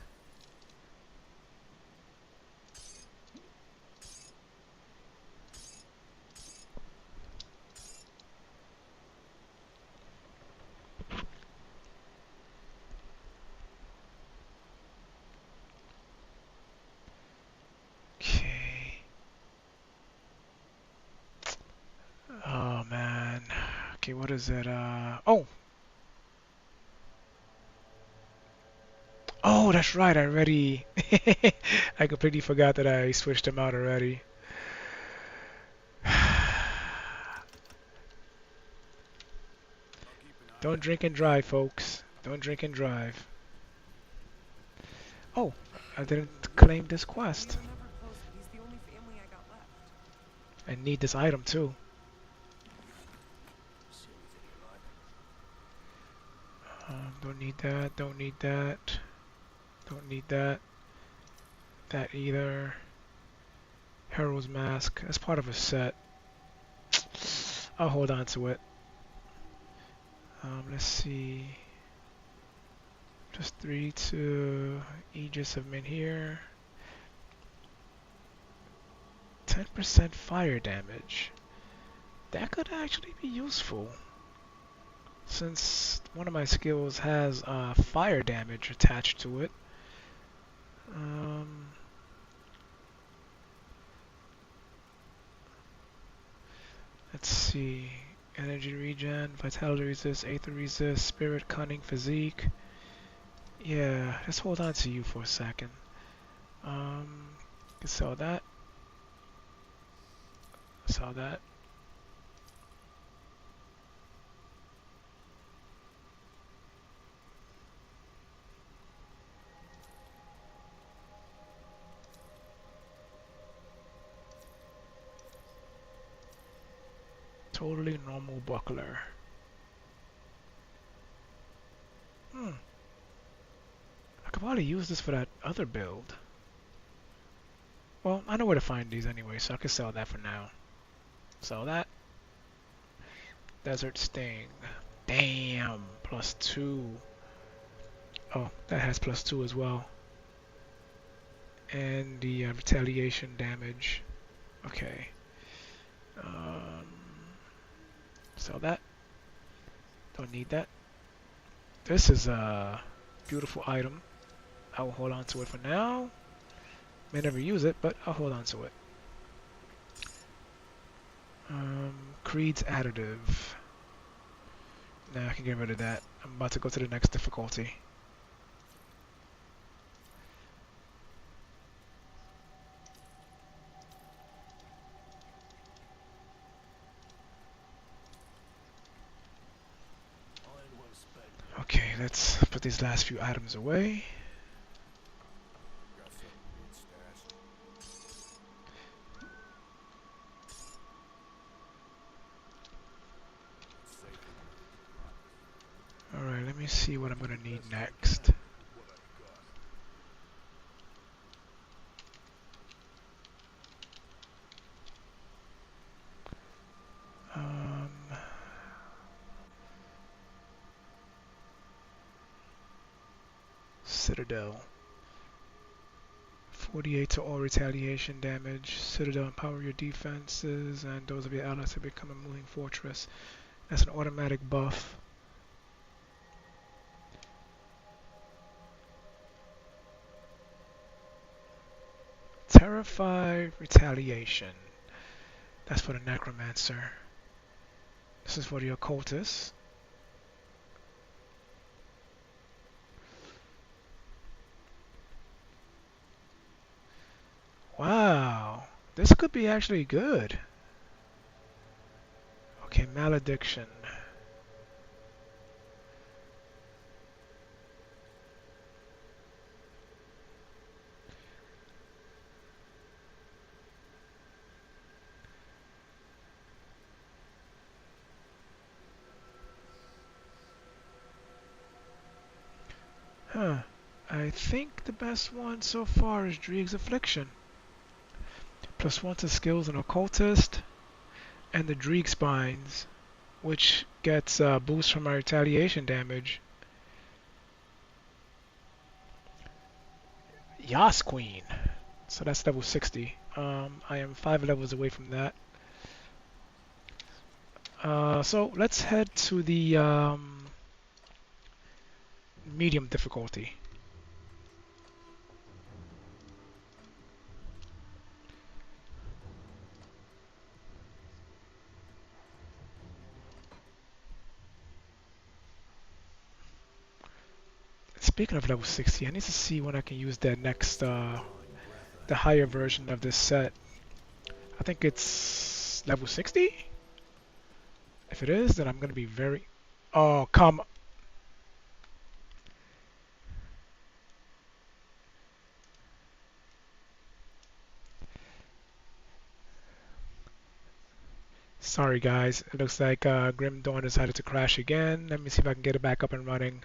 Speaker 1: Okay. Oh man. Okay, what is it? Oh! Oh, that's right. I already. I completely forgot that I switched them out already. Don't drink and drive, folks. Don't drink and drive. Oh, I didn't claim this
Speaker 5: We
Speaker 1: quest.
Speaker 5: were never close, but he's the only family I got left.
Speaker 1: I need this item too.
Speaker 4: See anything you like?
Speaker 1: Don't need that. Don't need that. Don't need that. That either. Hero's Mask. That's part of a set. I'll hold on to it. Let's see. Just 3 to Aegis of Men here. 10% fire damage. That could actually be useful. Since one of my skills has fire damage attached to it. Let's see. Energy regen, vitality resist, aether resist, spirit, cunning, physique. Yeah, let's hold on to you for a second. Can sell that. Sell that. Totally normal buckler. I could probably use this for that other build. Well, I know where to find these anyway, so I can sell that for now. Sell that. Desert Sting. Damn, +2. Oh, that has +2 as well. And the retaliation damage. Okay. Sell that. Don't need that. This is a beautiful item. I will hold on to it for now. May never use it, but I'll hold on to it. Creed's additive. Nah, I can get rid of that. I'm about to go to the next difficulty.
Speaker 4: Iron well spent.
Speaker 1: Okay, let's put these last few items away.
Speaker 3: Got something good stashed. It's safe in there.
Speaker 1: Alright, let me see what I'm gonna need next.
Speaker 3: What I got.
Speaker 1: Citadel. 48 to all retaliation damage. Citadel empower your defenses and those of your allies to become a moving fortress. That's an automatic buff. Terrify retaliation. That's for the necromancer. This is for the occultist. Wow, this could be actually good. Okay, malediction. Huh. I think the best one so far is Drieg's Affliction. +1 to skills and occultist, and the Drieg Spines, which gets a boost from my retaliation damage. Yas Queen. So that's level 60. I am 5 levels away from that. So let's head to the medium difficulty. It's Speaking of level 60, I need to see when I can use that next, the higher version of this set. I think it's level 60? If it is, then I'm gonna be very... Oh, come... Sorry guys, it looks like Grim Dawn decided to crash again. Let me see if I can get it back up and running.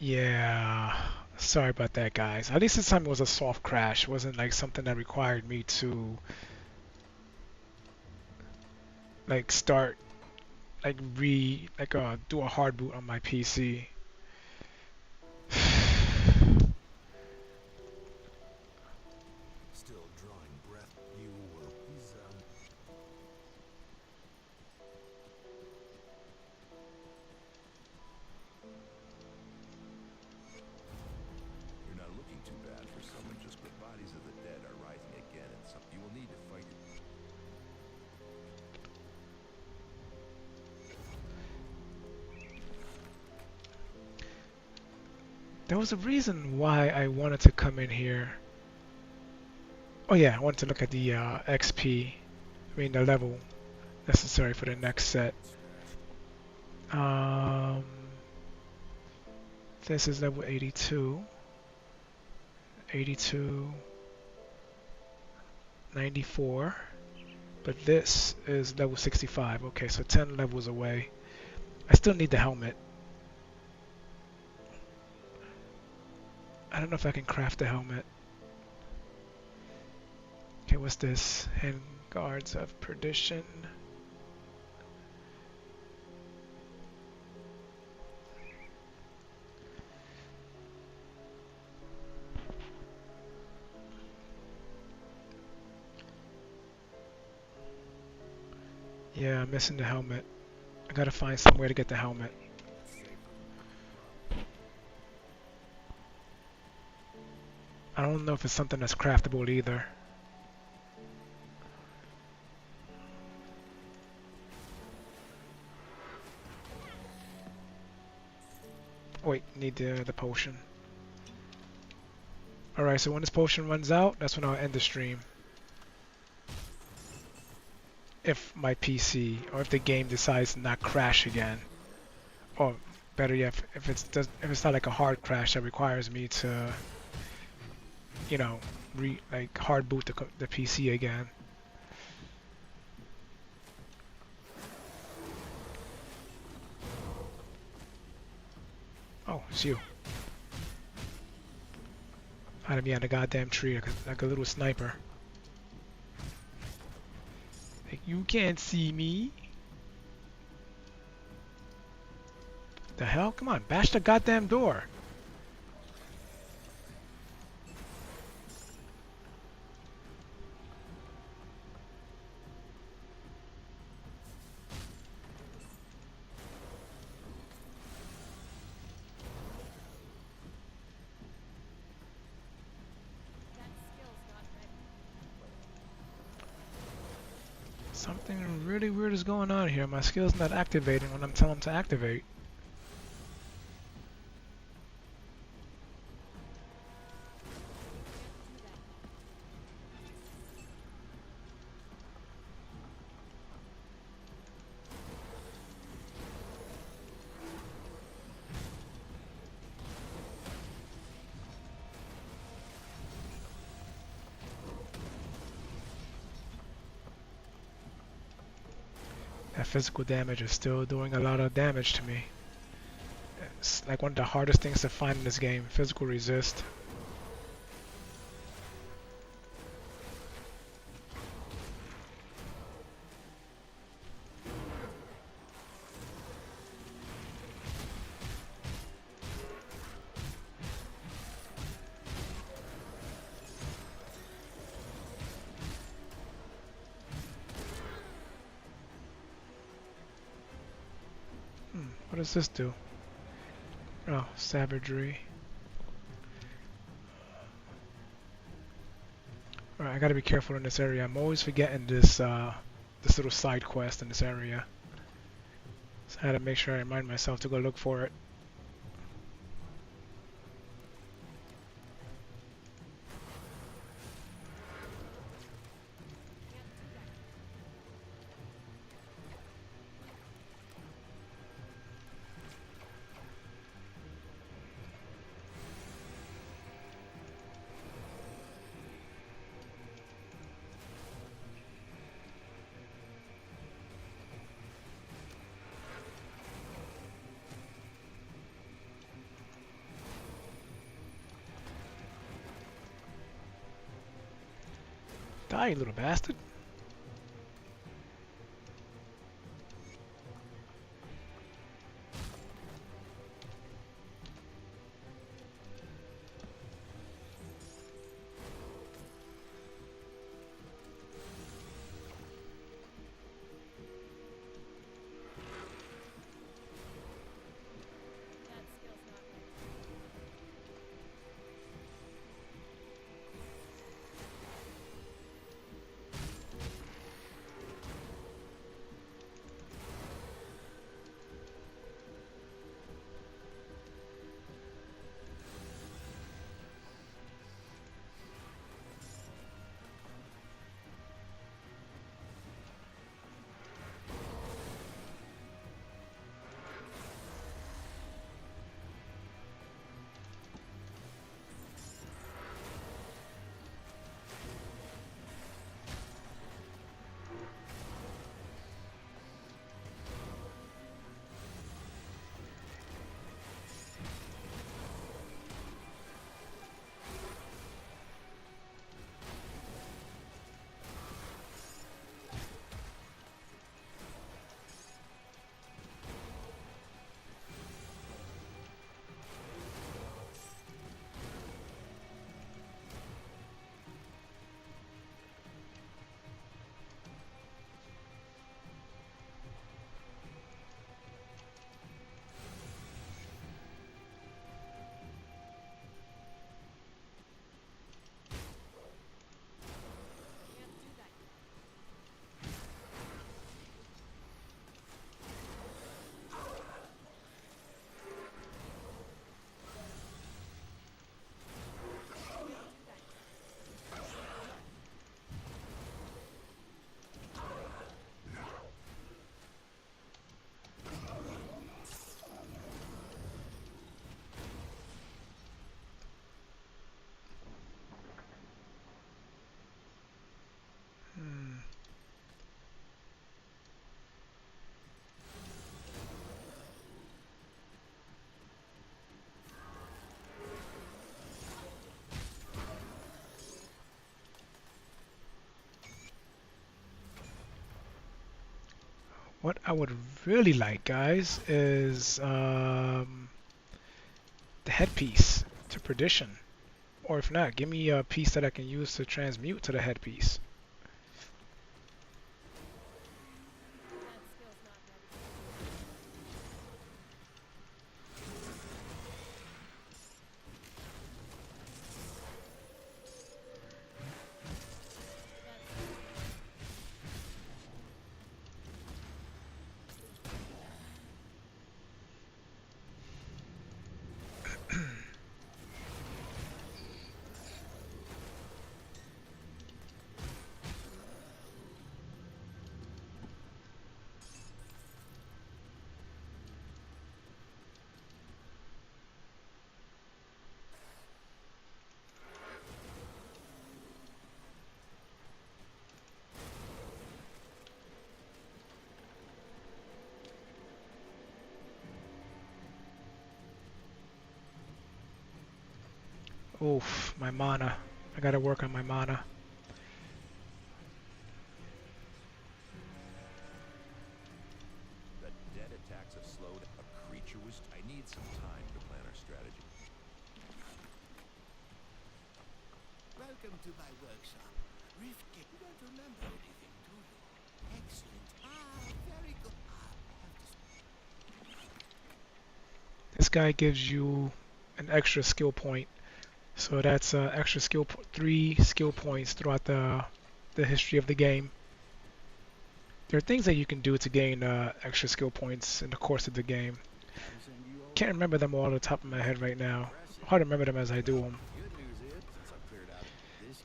Speaker 1: Yeah, sorry about that guys. At least this time it was a soft crash. It wasn't like something that required me to like start do a hard boot on my PC.
Speaker 4: Still drawing breath. You were. You're not looking too bad for someone just. The bodies of the dead are rising again, and some. You will need to fight it.
Speaker 1: There was a reason why I wanted to come in here. Oh yeah, I wanted to look at the XP. I mean the level necessary for the next set. This is level 82. 82. 94. But this is level 65. Okay, so 10 levels away. I still need the helmet. I don't know if I can craft the helmet. Okay, what's this? Hand guards of perdition. Yeah, I'm missing the helmet. I gotta find somewhere to get the helmet. I don't know if it's something that's craftable either. Oh, wait, need the potion. Alright, so when this potion runs out, that's when I'll end the stream. If my PC, or if the game decides to not crash again. Or better yet, if it's not like a hard crash that requires me to, you know, hard boot the PC again. Oh, it's you. Hiding behind a goddamn tree like a little sniper. Like, you can't see me. The hell? Come on, bash the goddamn door. Something really weird is going on here. My skill's not activating when I'm telling them to activate. That physical damage is still doing a lot of damage to me. It's like one of the hardest things to find in this game, physical resist. What does this do? Oh, savagery. Alright, I gotta be careful in this area. I'm always forgetting this this little side quest in this area. So I had to make sure I remind myself to go look for it. Die, you little bastard.
Speaker 2: That skill's not right. Can't do that yet.
Speaker 1: Hmm. What I would really like, guys, is the headpiece to perdition. Or if not, give me a piece that I can use to transmute to the headpiece.
Speaker 2: That skill's not ready.
Speaker 1: Oof, my mana. I gotta work on my mana.
Speaker 4: The dead attacks have slowed. A creature was. I need some time to plan our strategy.
Speaker 6: Welcome to my workshop. Rifkin, you don't remember anything, do you? Excellent. Ah, very good. Ah, I have to...
Speaker 1: this guy gives you an extra skill point. So that's extra 3 skill points throughout the history of the game. There are things that you can do to gain extra skill points in the course of the game. Can't remember them all off the top of my head right now. Hard to remember them as I do them.
Speaker 6: Good news is, since I've cleared out this.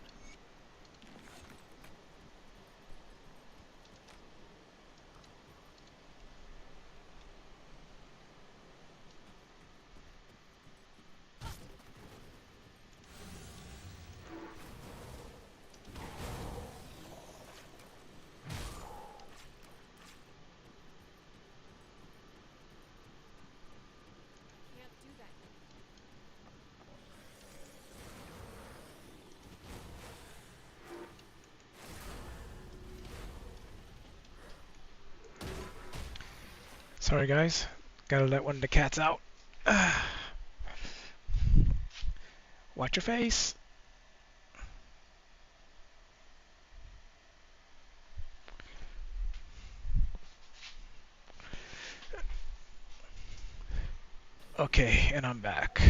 Speaker 2: Can't do that.
Speaker 1: Sorry guys, gotta let one of the cats out. Watch your face. Okay, and I'm back.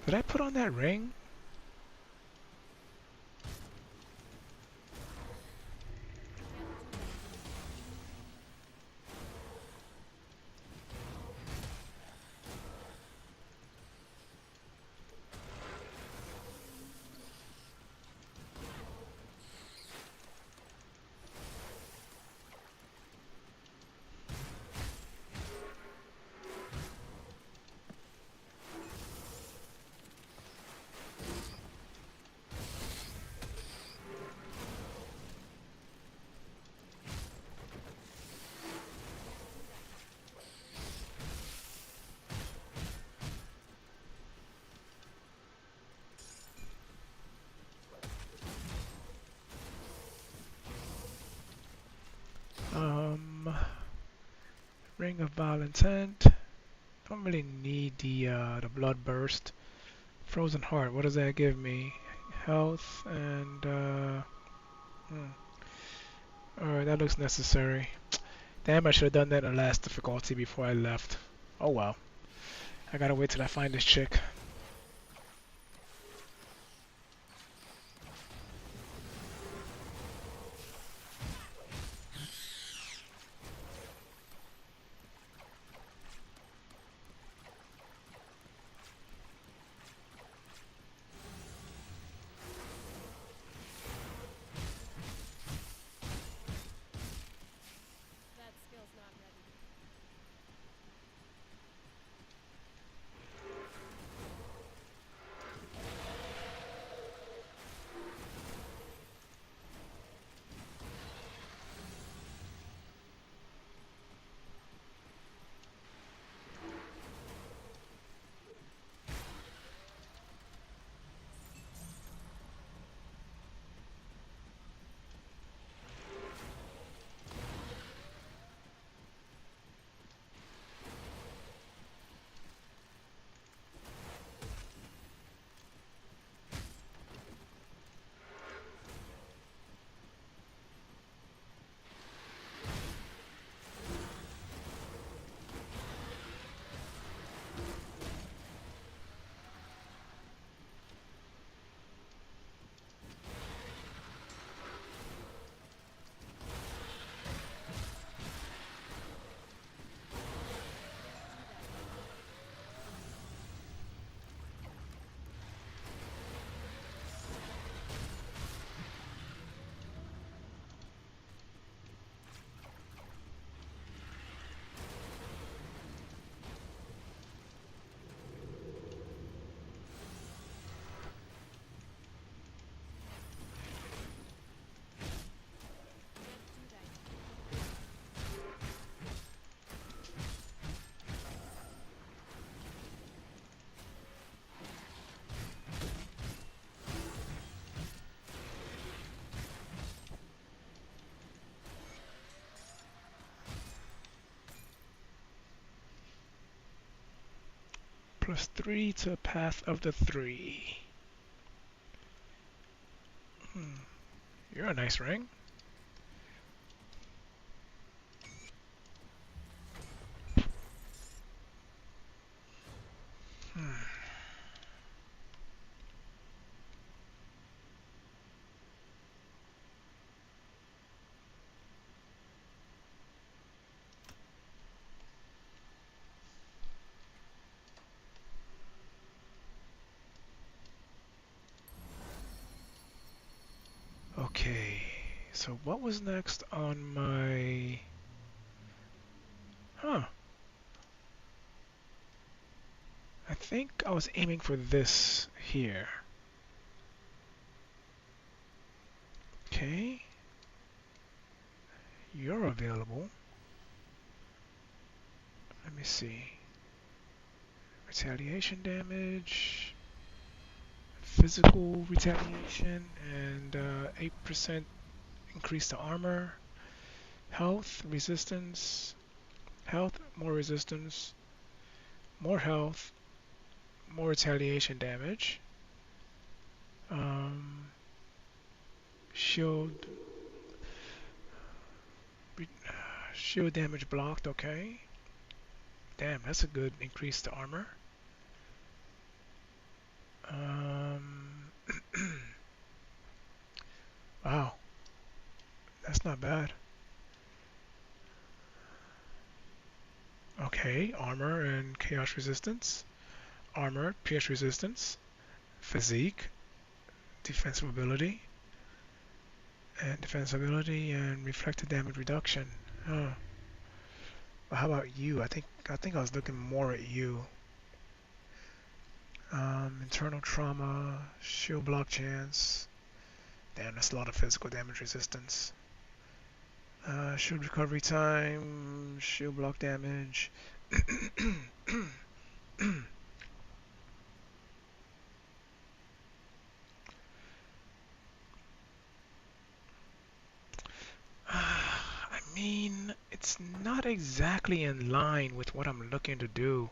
Speaker 1: Did I put on that ring? Ring of Vile Intent. Don't really need the blood burst. Frozen Heart. What does that give me? Health and Alright, that looks necessary. Damn, I should have done that in the last difficulty before I left. Oh well. I gotta wait till I find this chick.
Speaker 2: That skill's not ready.
Speaker 1: +3 to path of the 3. You're a nice ring. Okay, so what was next on my... I think I was aiming for this here. Okay. You're available. Let me see. Retaliation damage, physical retaliation, and 8% increase to armor. Health, resistance, health, more resistance, more health, more retaliation damage. Shield, shield damage blocked, okay. Damn, that's a good increase to armor. Wow, that's not bad. Okay, armor and chaos resistance. Armor, pierce resistance, physique, defensive ability, and reflected damage reduction. Huh. Well, how about you? I think I was looking more at you. Internal trauma, shield block chance. Damn, that's a lot of physical damage resistance. Shield recovery time, shield block damage. I mean, it's not exactly in line with what I'm looking to do,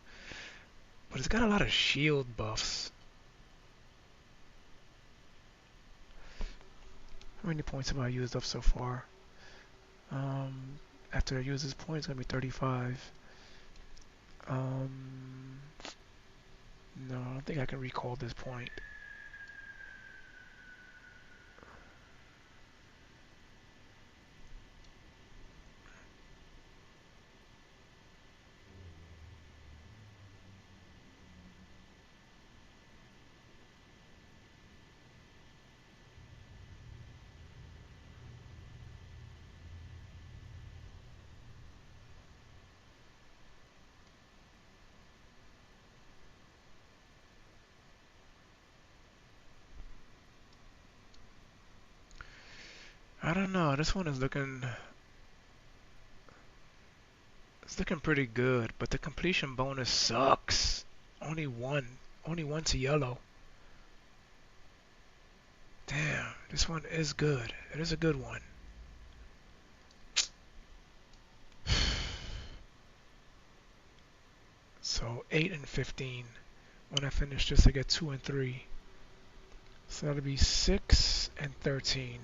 Speaker 1: but it's got a lot of shield buffs. How many points have I used up so far? After I use this point, it's gonna be 35. No, I don't think I can recall this point. I don't know. This one is looking. It's looking pretty good, but the completion bonus sucks. Only one. Only one to yellow. Damn, this one is good. It is a good one. So 8 and 15. When I finish this, I get 2 and 3. So that'll be 6 and 13.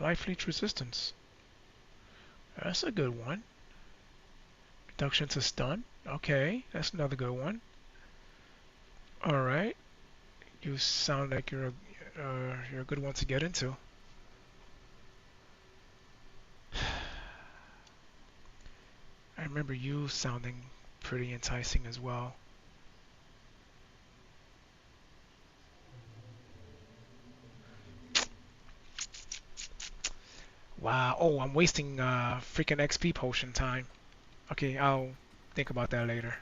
Speaker 1: Life leech resistance. That's a good one. Reduction to stun. Okay, that's another good one. Alright. You sound like you're a good one to get into. I remember you sounding pretty enticing as well. Wow. Oh, I'm wasting freaking XP potion time. Okay, I'll think about that later.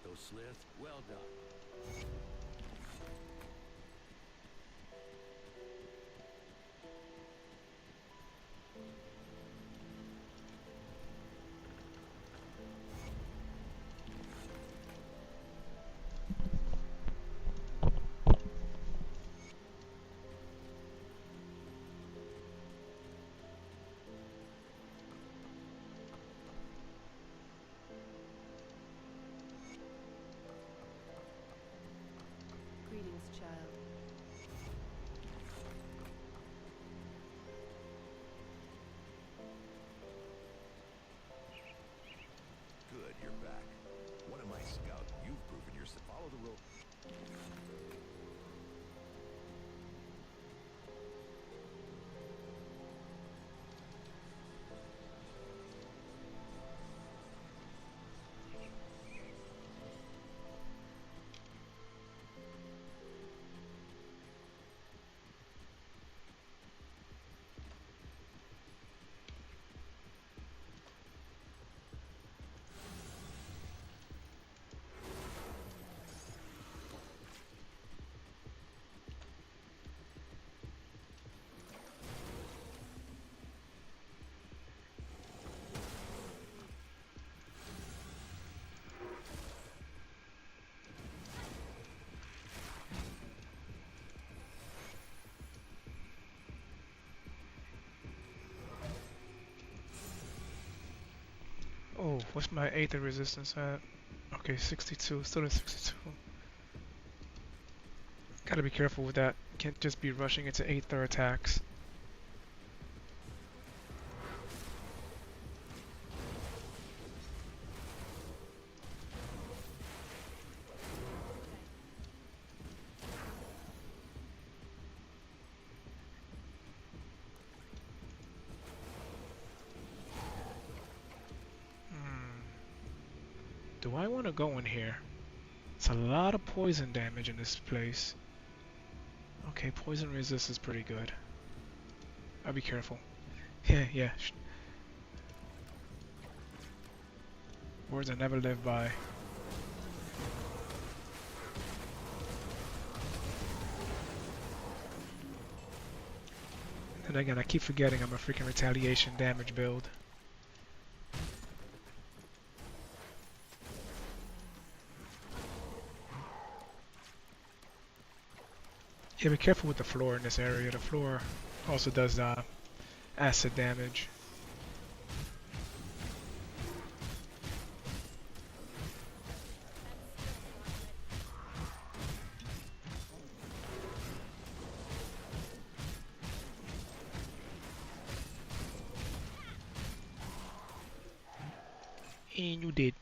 Speaker 4: Those sliths, well done.
Speaker 7: Greetings, child.
Speaker 4: Good, you're back. One of my scouts, you've proven yourself. Follow the rope.
Speaker 1: Oh, what's my Aether resistance at? Okay, 62. Still at 62. Gotta be careful with that. Can't just be rushing into Aether attacks. Do I want to go in here? It's a lot of poison damage in this place. Okay, poison resist is pretty good. I'll be careful. Yeah, yeah. Words I never live by. And again, I keep forgetting I'm a freaking retaliation damage build. Yeah, be careful with the floor in this area. The floor also does acid damage. And you did.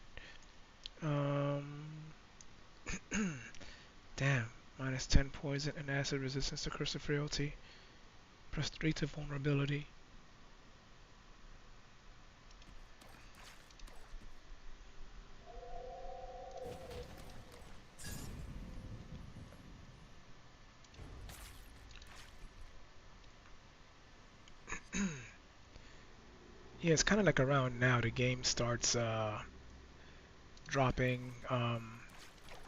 Speaker 1: Damn. Minus 10 poison and acid resistance to cursive frailty. Plus 3 to vulnerability. Yeah, it's kind of like around now the game starts dropping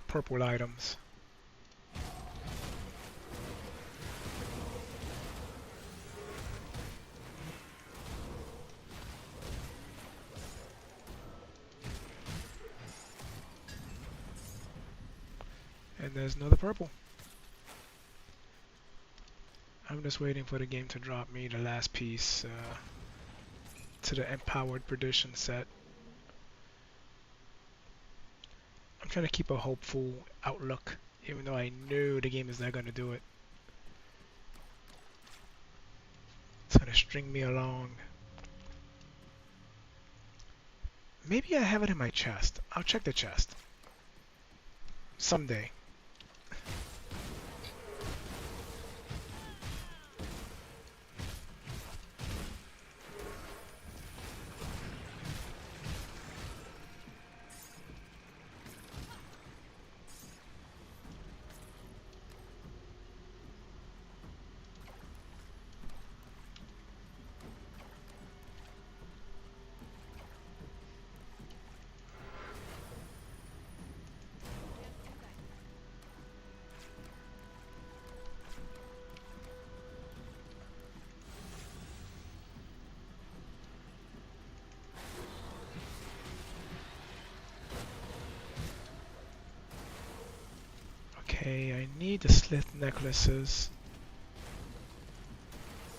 Speaker 1: purple items. And there's another purple. I'm just waiting for the game to drop me the last piece to the Empowered Perdition set. I'm trying to keep a hopeful outlook, even though I know the game is not going to do it. It's going to string me along. Maybe I have it in my chest. I'll check the chest. Someday. Okay, I need the slit necklaces.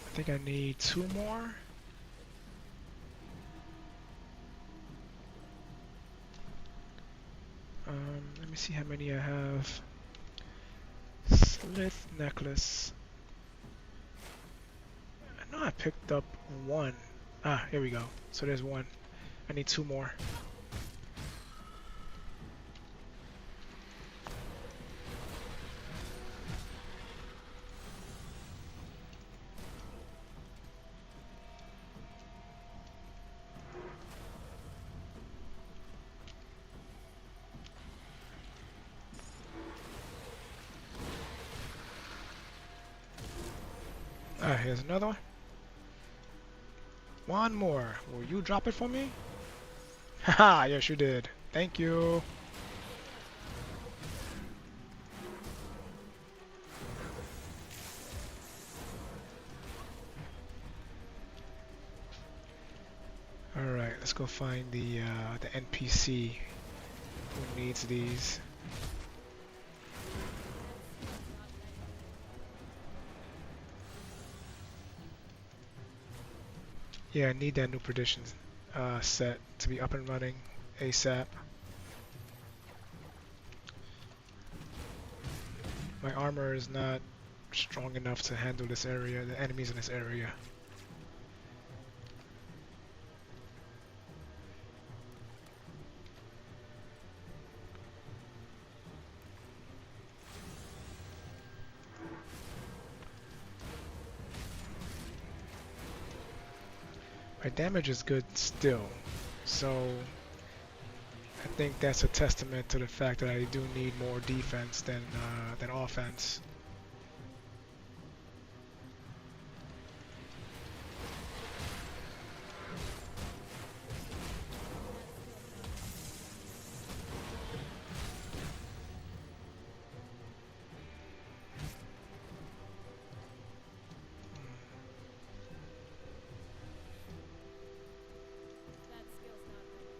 Speaker 1: I think I need 2 more. Let me see how many I have. Slit necklace. I know I picked up 1. Ah, here we go. So there's 1. I need 2 more. Ah, here's another one. 1 more. Will you drop it for me? Haha, yes you did. Thank you. Alright, let's go find the NPC who needs these. Yeah, I need that new predictions set to be up and running ASAP. My armor is not strong enough to handle this area, the enemies in this area. My damage is good still, so I think that's a testament to the fact that I do need more defense than offense.
Speaker 2: That skill's not ready.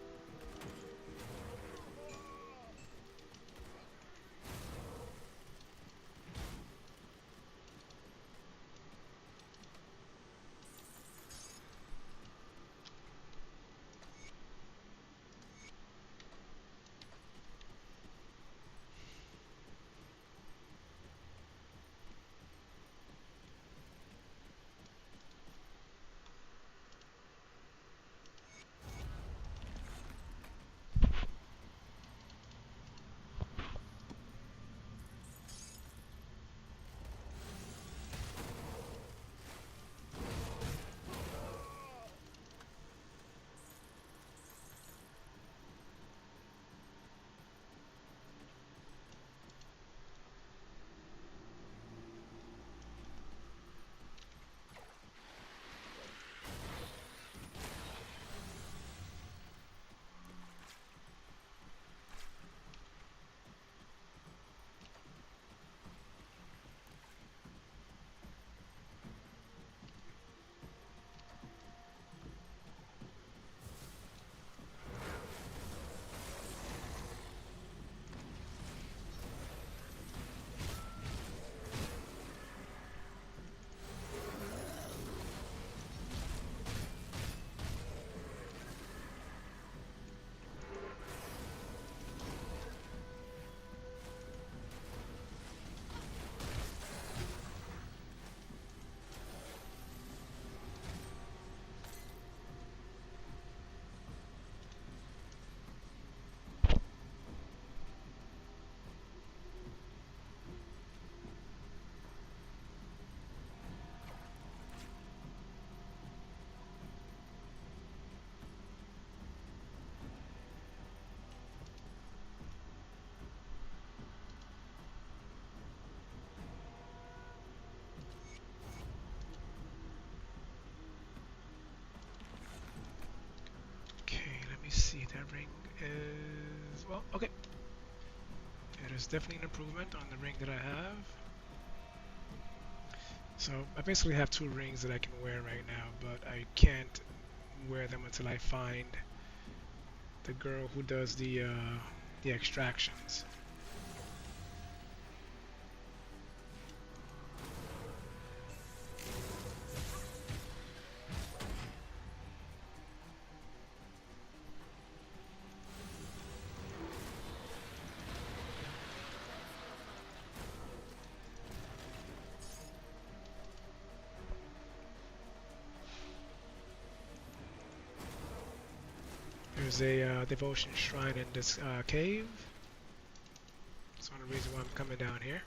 Speaker 1: See, that ring is, well, okay. It is definitely an improvement on the ring that I have. So I basically have 2 rings that I can wear right now, but I can't wear them until I find the girl who does the extractions. there's a devotion shrine in this cave. That's one of the reasons why I'm coming down here.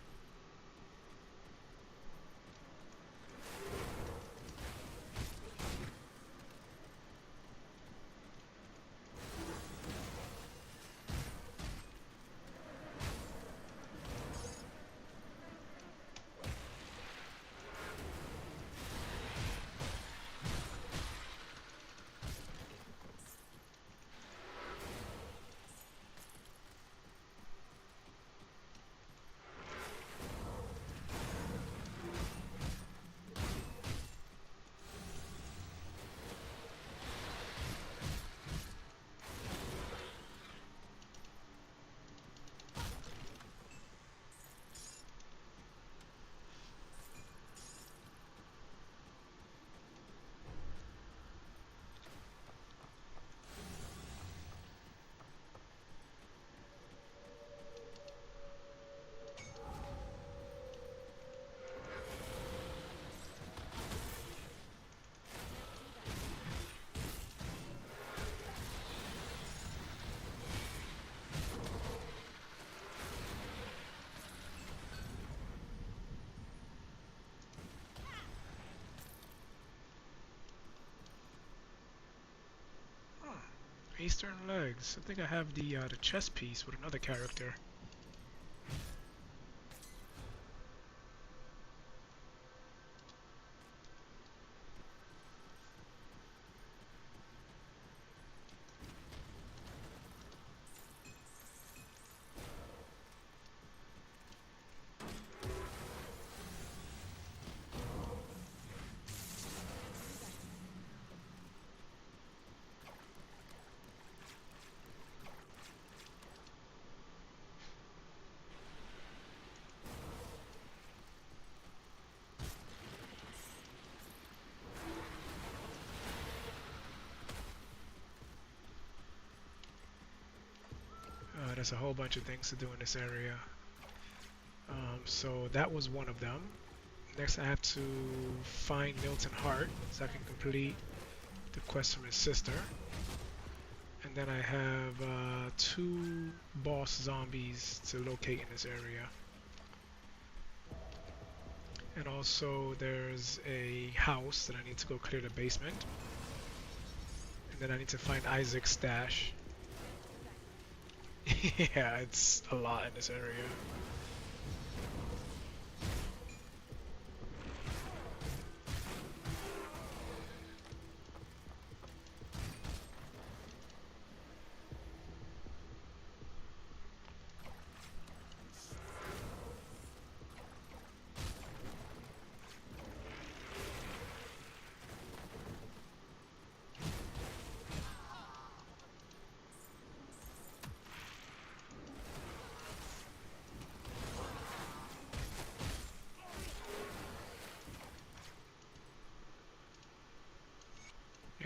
Speaker 1: Eastern legs. I think I have the chess piece with another character. There's a whole bunch of things to do in this area. So that was one of them. Next I have to find Milton Hart so I can complete the quest from his sister. And then I have 2 boss zombies to locate in this area. And also there's a house that I need to go clear the basement. And then I need to find Isaac's stash. Yeah, it's a lot in this area.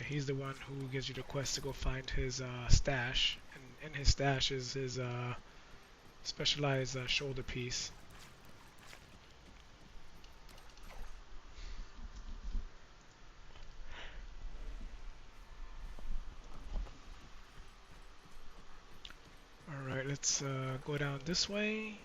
Speaker 1: He's the one who gives you the quest to go find his stash, and in his stash is his specialized shoulder piece. Alright, let's go down this way.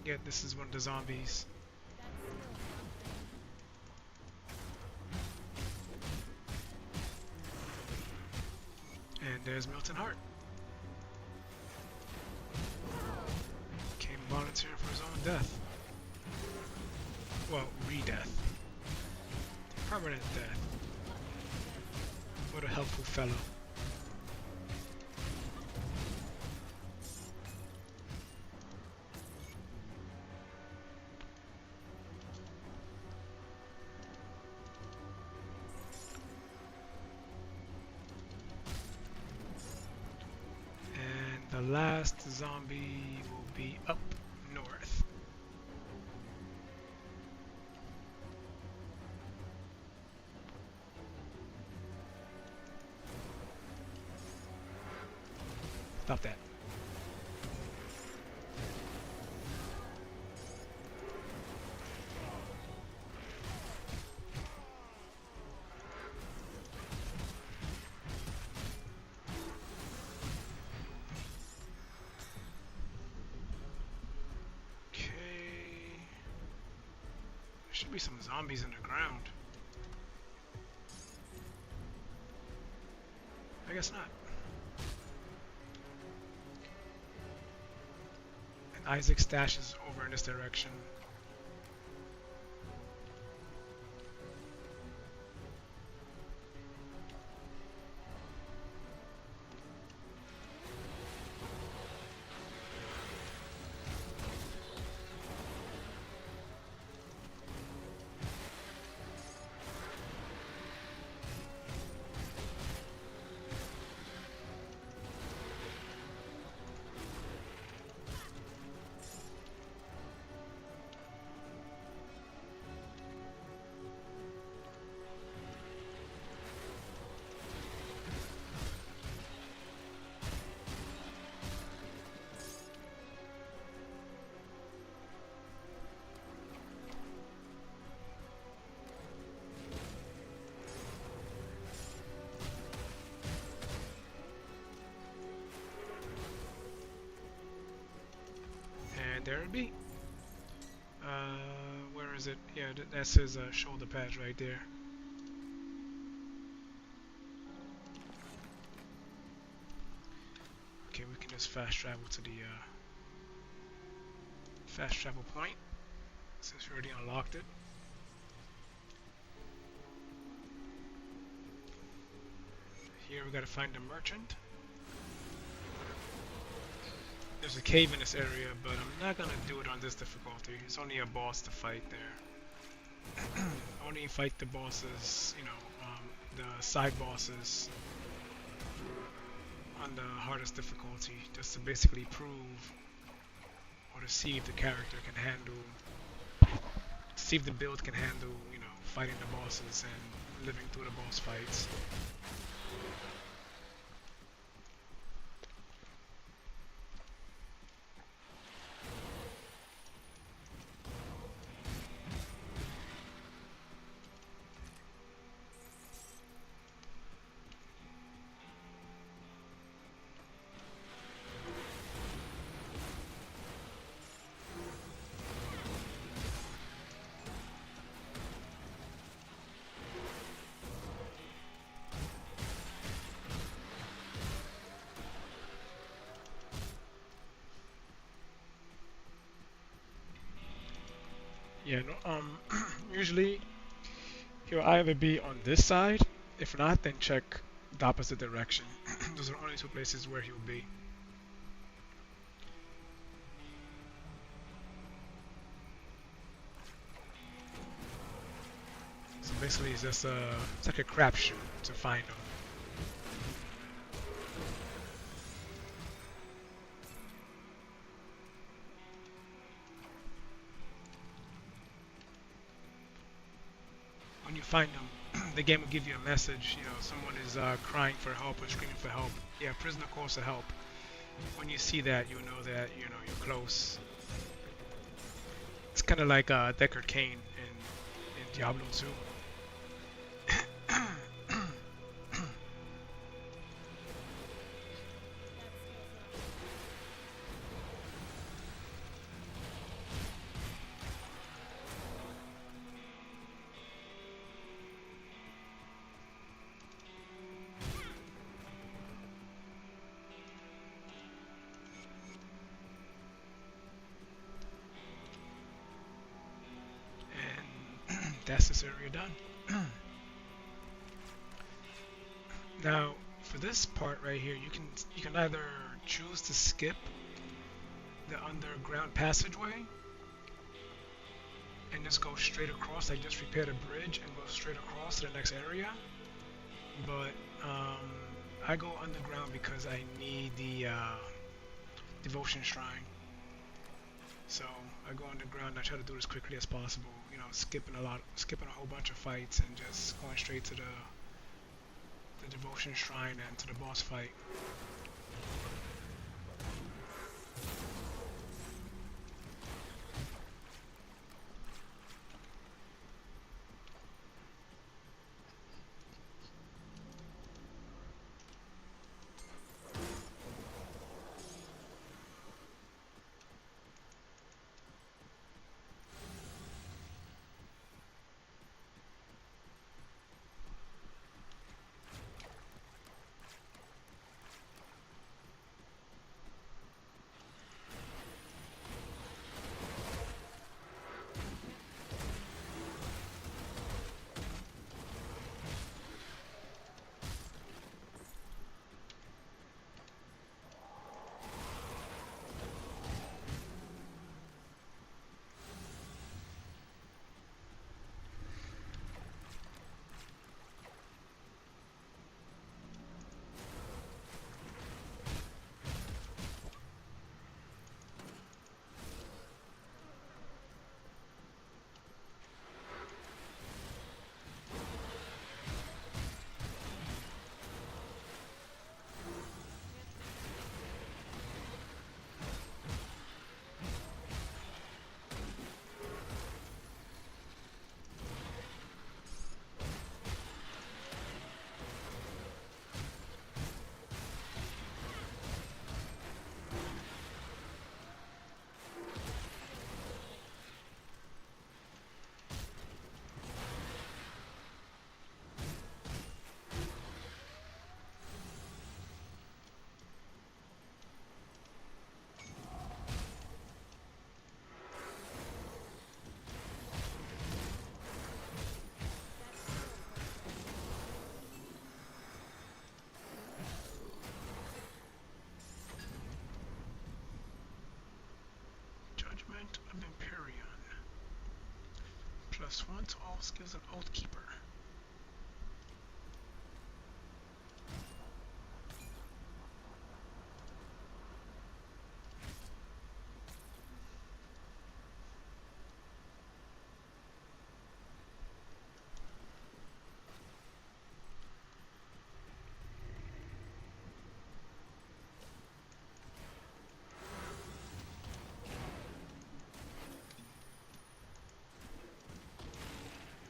Speaker 1: Yeah, this is one of the zombies. And there's Milton Hart. Came volunteer for his own death. Well, re-death. Permanent death. What a helpful fellow. The last zombie will be up north. Stop that. Should be some zombies in the ground. I guess not. And Isaac's stash is over in this direction. There it be. Where is it? Yeah, that's his shoulder pads right there. Okay, we can just fast travel to the fast travel point since we already unlocked it. Here we gotta find the merchant. There's a cave in this area, but I'm not gonna do it on this difficulty. It's only a boss to fight there. Only fight the bosses, you know, the side bosses on the hardest difficulty, just to basically prove or to see if the character can handle, see if the build can handle, you know, fighting the bosses and living through the boss fights. Yeah, no, usually he'll either be on this side. If not, then check the opposite direction. Those are only two places where he'll be. So basically, it's like a crapshoot to find him. When you find them, the game will give you a message. You know, someone is crying for help or screaming for help. Yeah, prisoner calls for help. When you see that, you know that you're close. It's kind of like Deckard Cain in Diablo 2. that's this area done. Now, for this part right here, you can either choose to skip the underground passageway and just go straight across, like just repair the bridge and go straight across to the next area. But I go underground because I need the devotion shrine. So I go underground and I try to do this quickly as possible. You know, skipping a whole bunch of fights and just going straight to the devotion shrine and to the boss fight. Of Empyrean. +1 to all skills of Oathkeeper.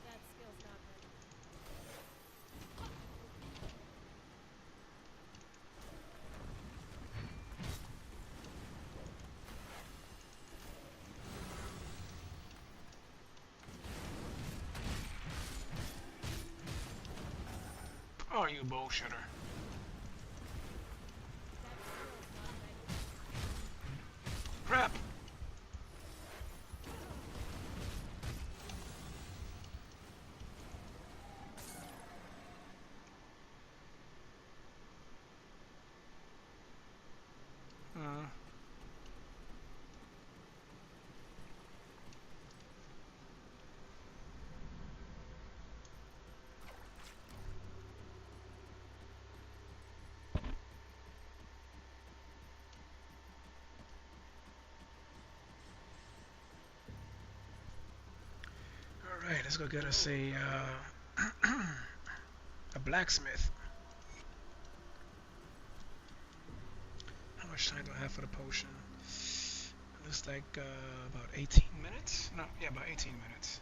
Speaker 2: That skill's not ready.
Speaker 1: Oh, you bullshitter. Crap! Alright, let's go get us a blacksmith. How much time do I have for the potion? Looks like about 18 minutes? No, yeah, about 18 minutes.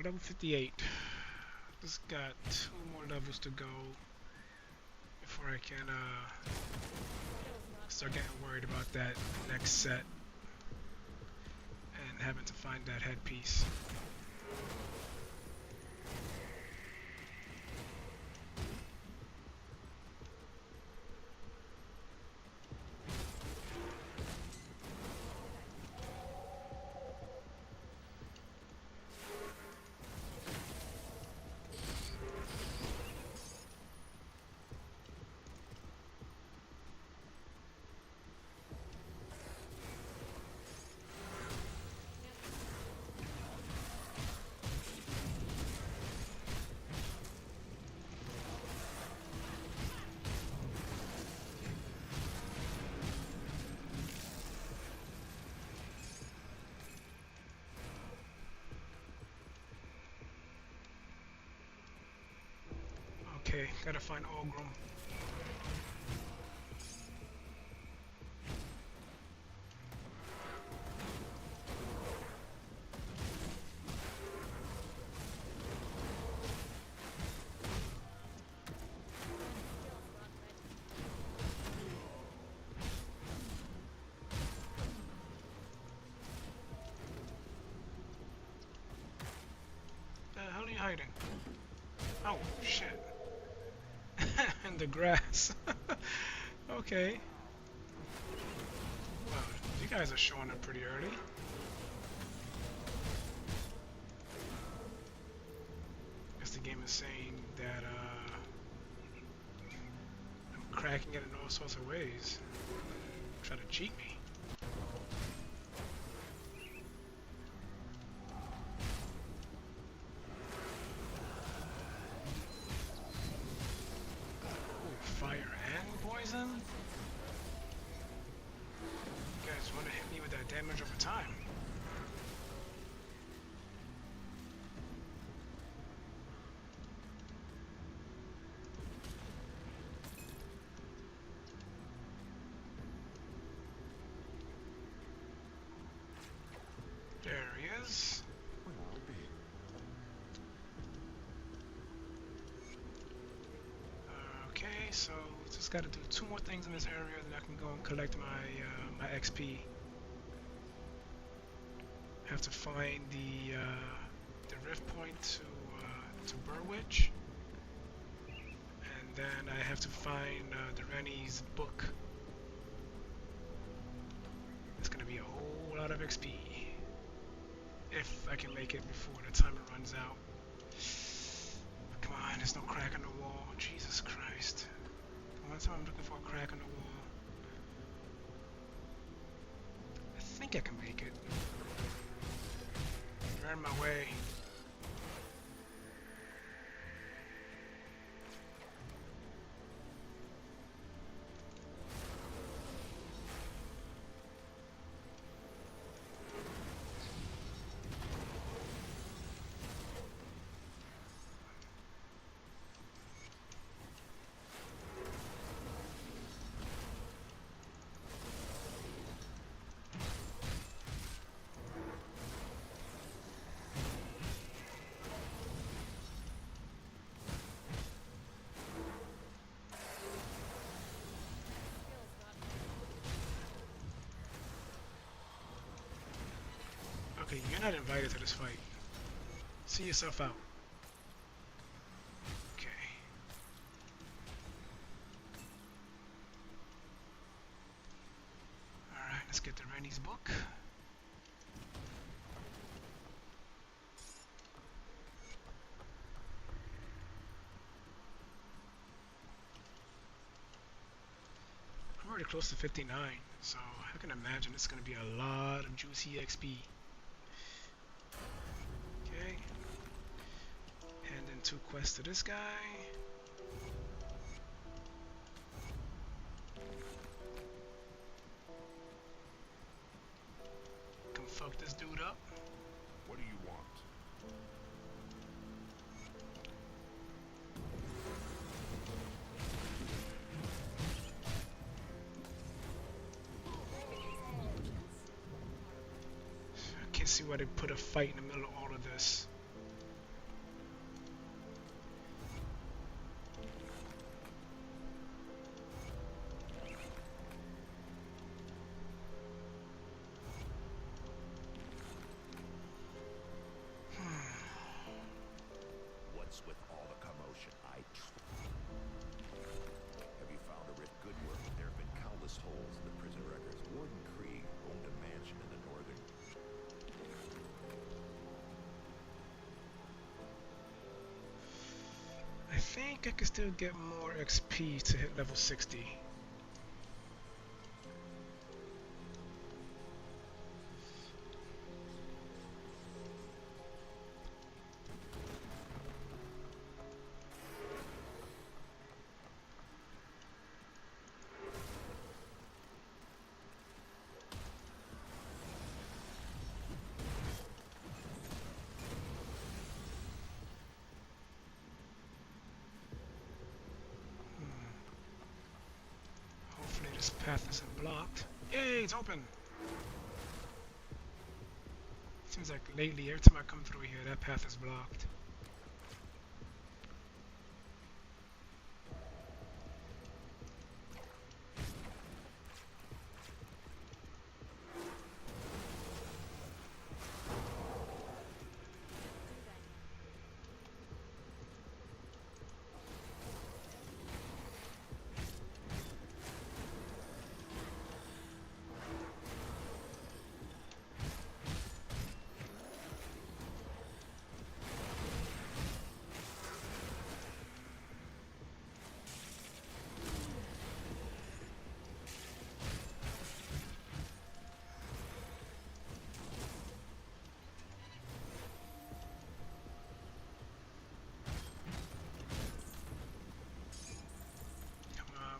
Speaker 1: level 58. Just got 2 more levels to go before I can start getting worried about that next set and having to find that headpiece. Okay, gotta find Ogrum. The hell are you hiding? Oh, shit. In the grass. Okay. Well, you guys are showing up pretty early. Guess the game is saying that I'm cracking it in all sorts of ways. Try to cheat me. Fire and poison? You guys want to hit me with that damage over time? There he is.
Speaker 4: Where will it be?
Speaker 1: Okay, so just got to do 2 more things in this area, then I can go and collect my my XP. Have to find the rift point to Burwitch, and then I have to find the Rennie's book. It's gonna be a whole lot of XP if I can make it before the timer runs out. Come on, there's no crack in the wall. Jesus Christ. One time I'm looking for a crack in the wall. I think I can make it. You're in my way. Okay, you're not invited to this fight. See yourself out. Okay. Alright, let's get to Rennie's book. I'm already close to 59, so I can imagine it's going to be a lot of juicy XP. Okay. Hand in 2 quests to this guy. Come fuck this dude up.
Speaker 4: What do you want?
Speaker 1: I can't see why they put a fight in the middle of all of this.
Speaker 4: What's with all the commotion? Have you found a rift? Good work. There have been countless holes in the prison records. Warden Krieg owned a mansion in the northern...
Speaker 1: I think I can still get more XP to hit level 60. Hopefully this path isn't blocked. Yay, it's open! Seems like lately, every time I come through here, that path is blocked.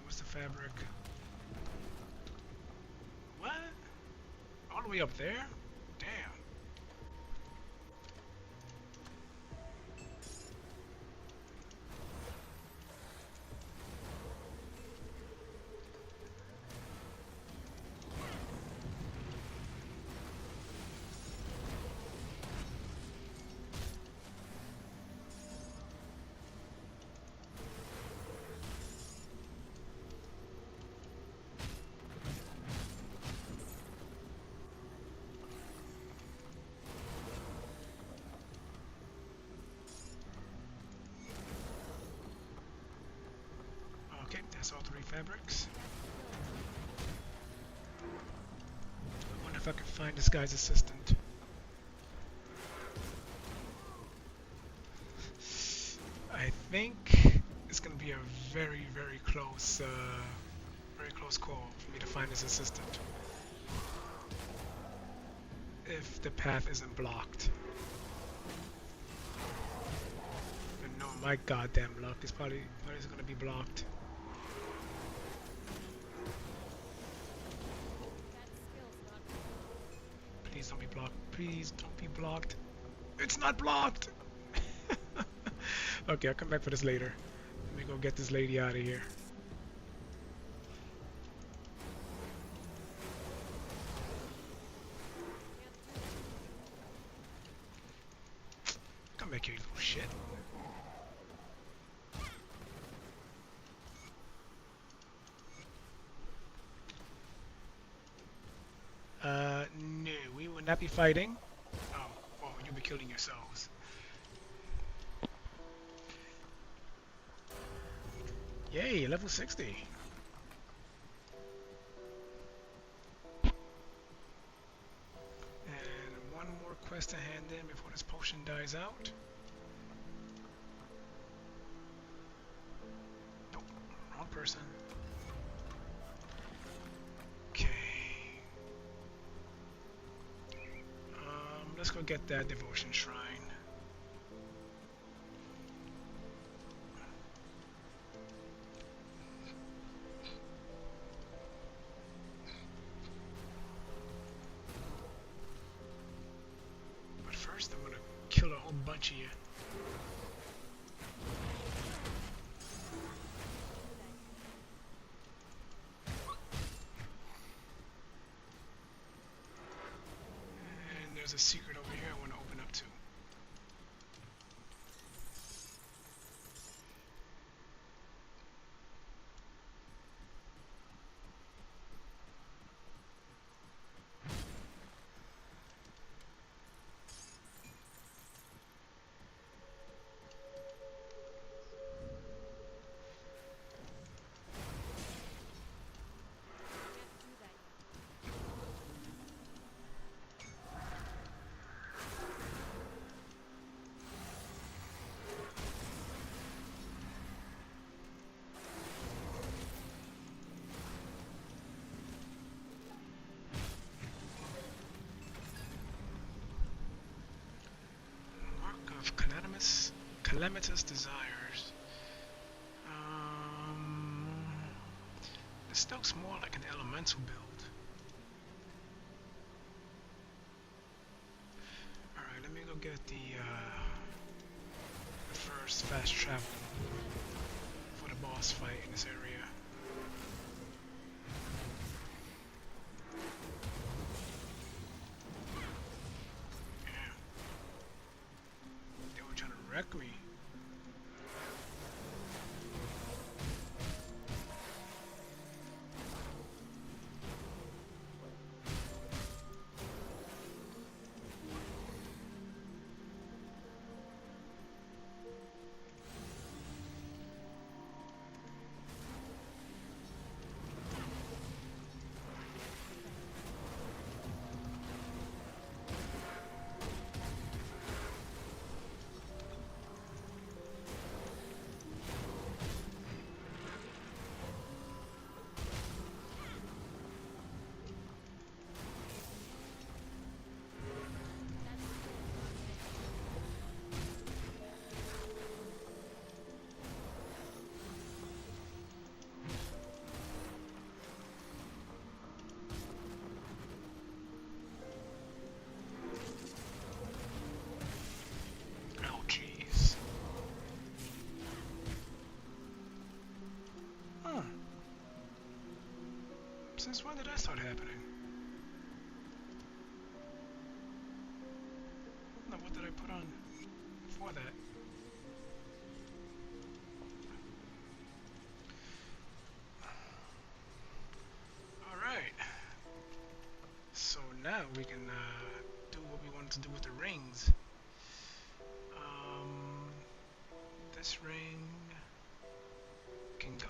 Speaker 1: What's the fabric? What? All the way up there? Damn. Okay, that's all 3 fabrics. I wonder if I can find this guy's assistant. I think it's gonna be a very, very close call for me to find his assistant. If the path isn't blocked. And no, my goddamn luck, it's probably gonna be blocked. Please don't be blocked. Please don't be blocked. It's not blocked! Okay, I'll come back for this later. Let me go get this lady out of here. Come back here, you little shit. No, we will not be fighting. Oh, well, you'll be killing yourselves. Yay, level 60. And one more quest to hand in before this potion dies out. Nope, wrong person. Okay. Let's go get that devotion shrine. But first, I'm gonna kill a whole bunch of you. And there's a secret over here I want to open up to. Calamitous desires. This looks more like an elemental build. Alright, let me go get the first fast travel for the boss fight in this area. Yeah. They were trying to wreck me. Since when did that start happening? Now what did I put on for that? Alright. So now we can do what we wanted to do with the rings. This ring can go.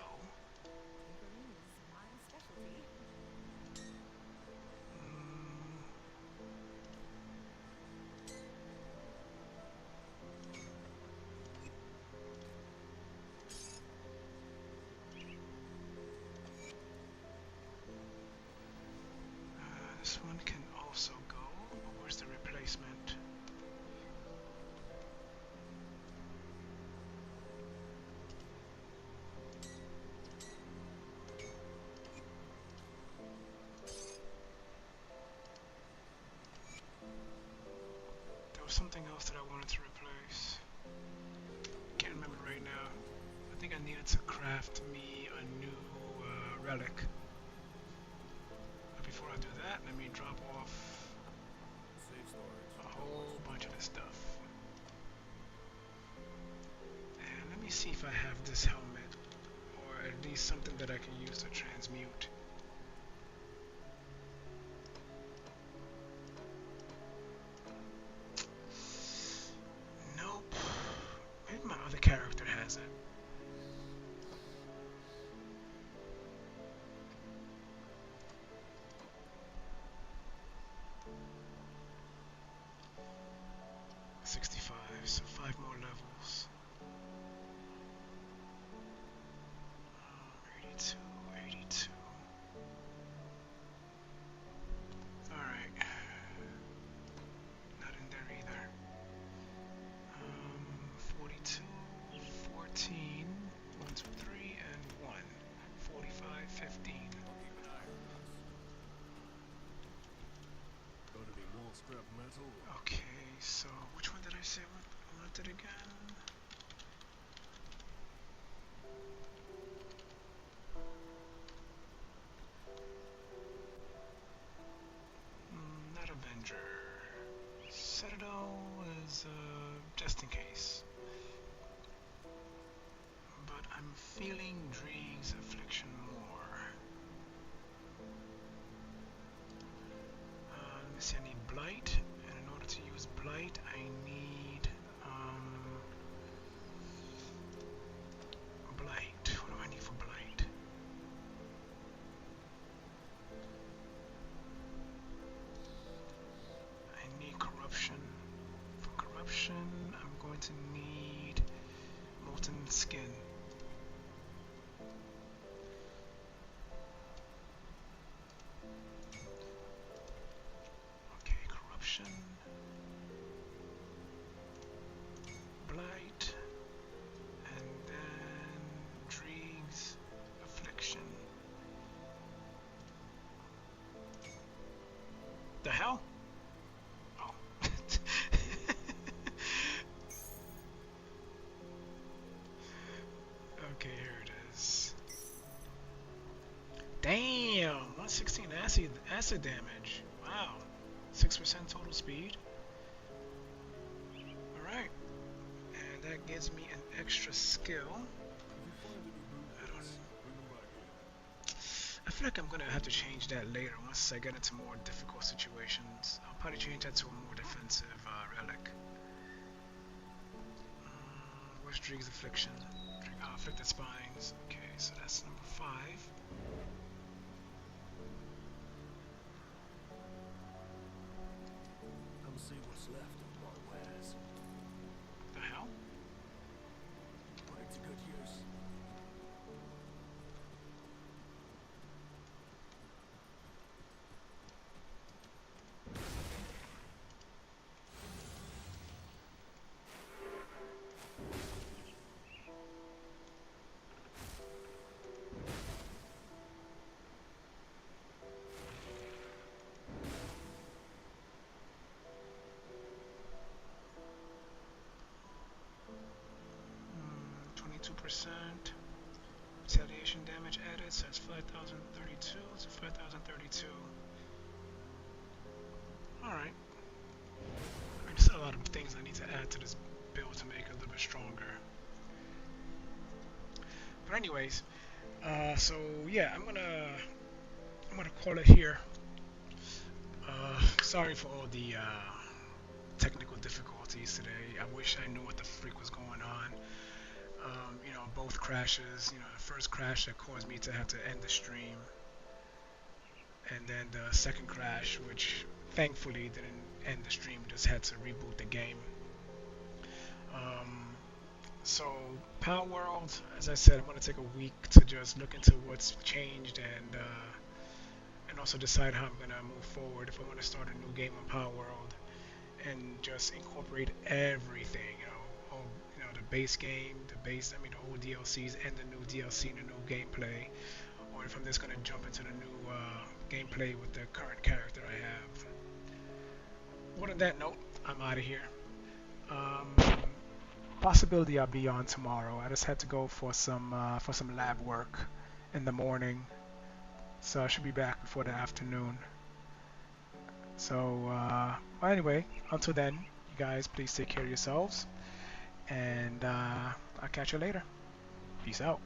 Speaker 1: This one can also go. Where's the replacement? There was something else that I wanted to replace. Can't remember right now. I think I needed to craft me a new relic. Before I do that, let me drop off a whole bunch of this stuff. And let me see if I have this helmet, or at least something that I can use to transmute. Nope. Maybe my other character has it. So 5 more levels. 82, 82. Alright. Not in there either. 42, 14, 1, 2, 3, and 1. 45, 15. Okay, so which one did I say I wanted again? Not Avenger. Citadel is just in case. But I'm feeling Dreeg's Affliction more. Let me see, I need Blight. And in order to use Blight, I need Blight. What do I need for Blight? I need Corruption. For Corruption, I'm going to need Molten Skin. Okay, Corruption. Blight. acid damage. Wow. 6% total speed. Alright. And that gives me an extra skill. I feel like I'm gonna have to change that later once I get into more difficult situations. I'll probably change that to a more defensive relic. Where's Dreeg's Affliction? Afflicted Spines. Okay, so that's number 5.
Speaker 6: Come see what's left of my wares.
Speaker 1: The hell?
Speaker 6: Put it to good use.
Speaker 1: Mm, 22%. Retaliation damage added, so that's 5,032. So 5,032. Alright. There's a lot of things I need to add to this build to make it a little bit stronger. But anyways, so yeah, I'm gonna call it here. Sorry for all the technical difficulties today. I wish I knew what the freak was going on. You know, both crashes. You know, the first crash that caused me to have to end the stream, and then the second crash, which thankfully didn't end the stream, just had to reboot the game. So Power World, as I said, I'm going to take a week to just look into what's changed and also decide how I'm going to move forward. If I want to start a new game on Power World and just incorporate everything, the base game, the old DLCs and the new DLC and the new gameplay, or if I'm just going to jump into the new gameplay with the current character I have. Well, on that note, I'm out of here. Possibility I'll be on tomorrow. I just had to go for some lab work in the morning, so I should be back before the afternoon. So, well, anyway, until then, you guys please take care of yourselves, and I'll catch you later. Peace out.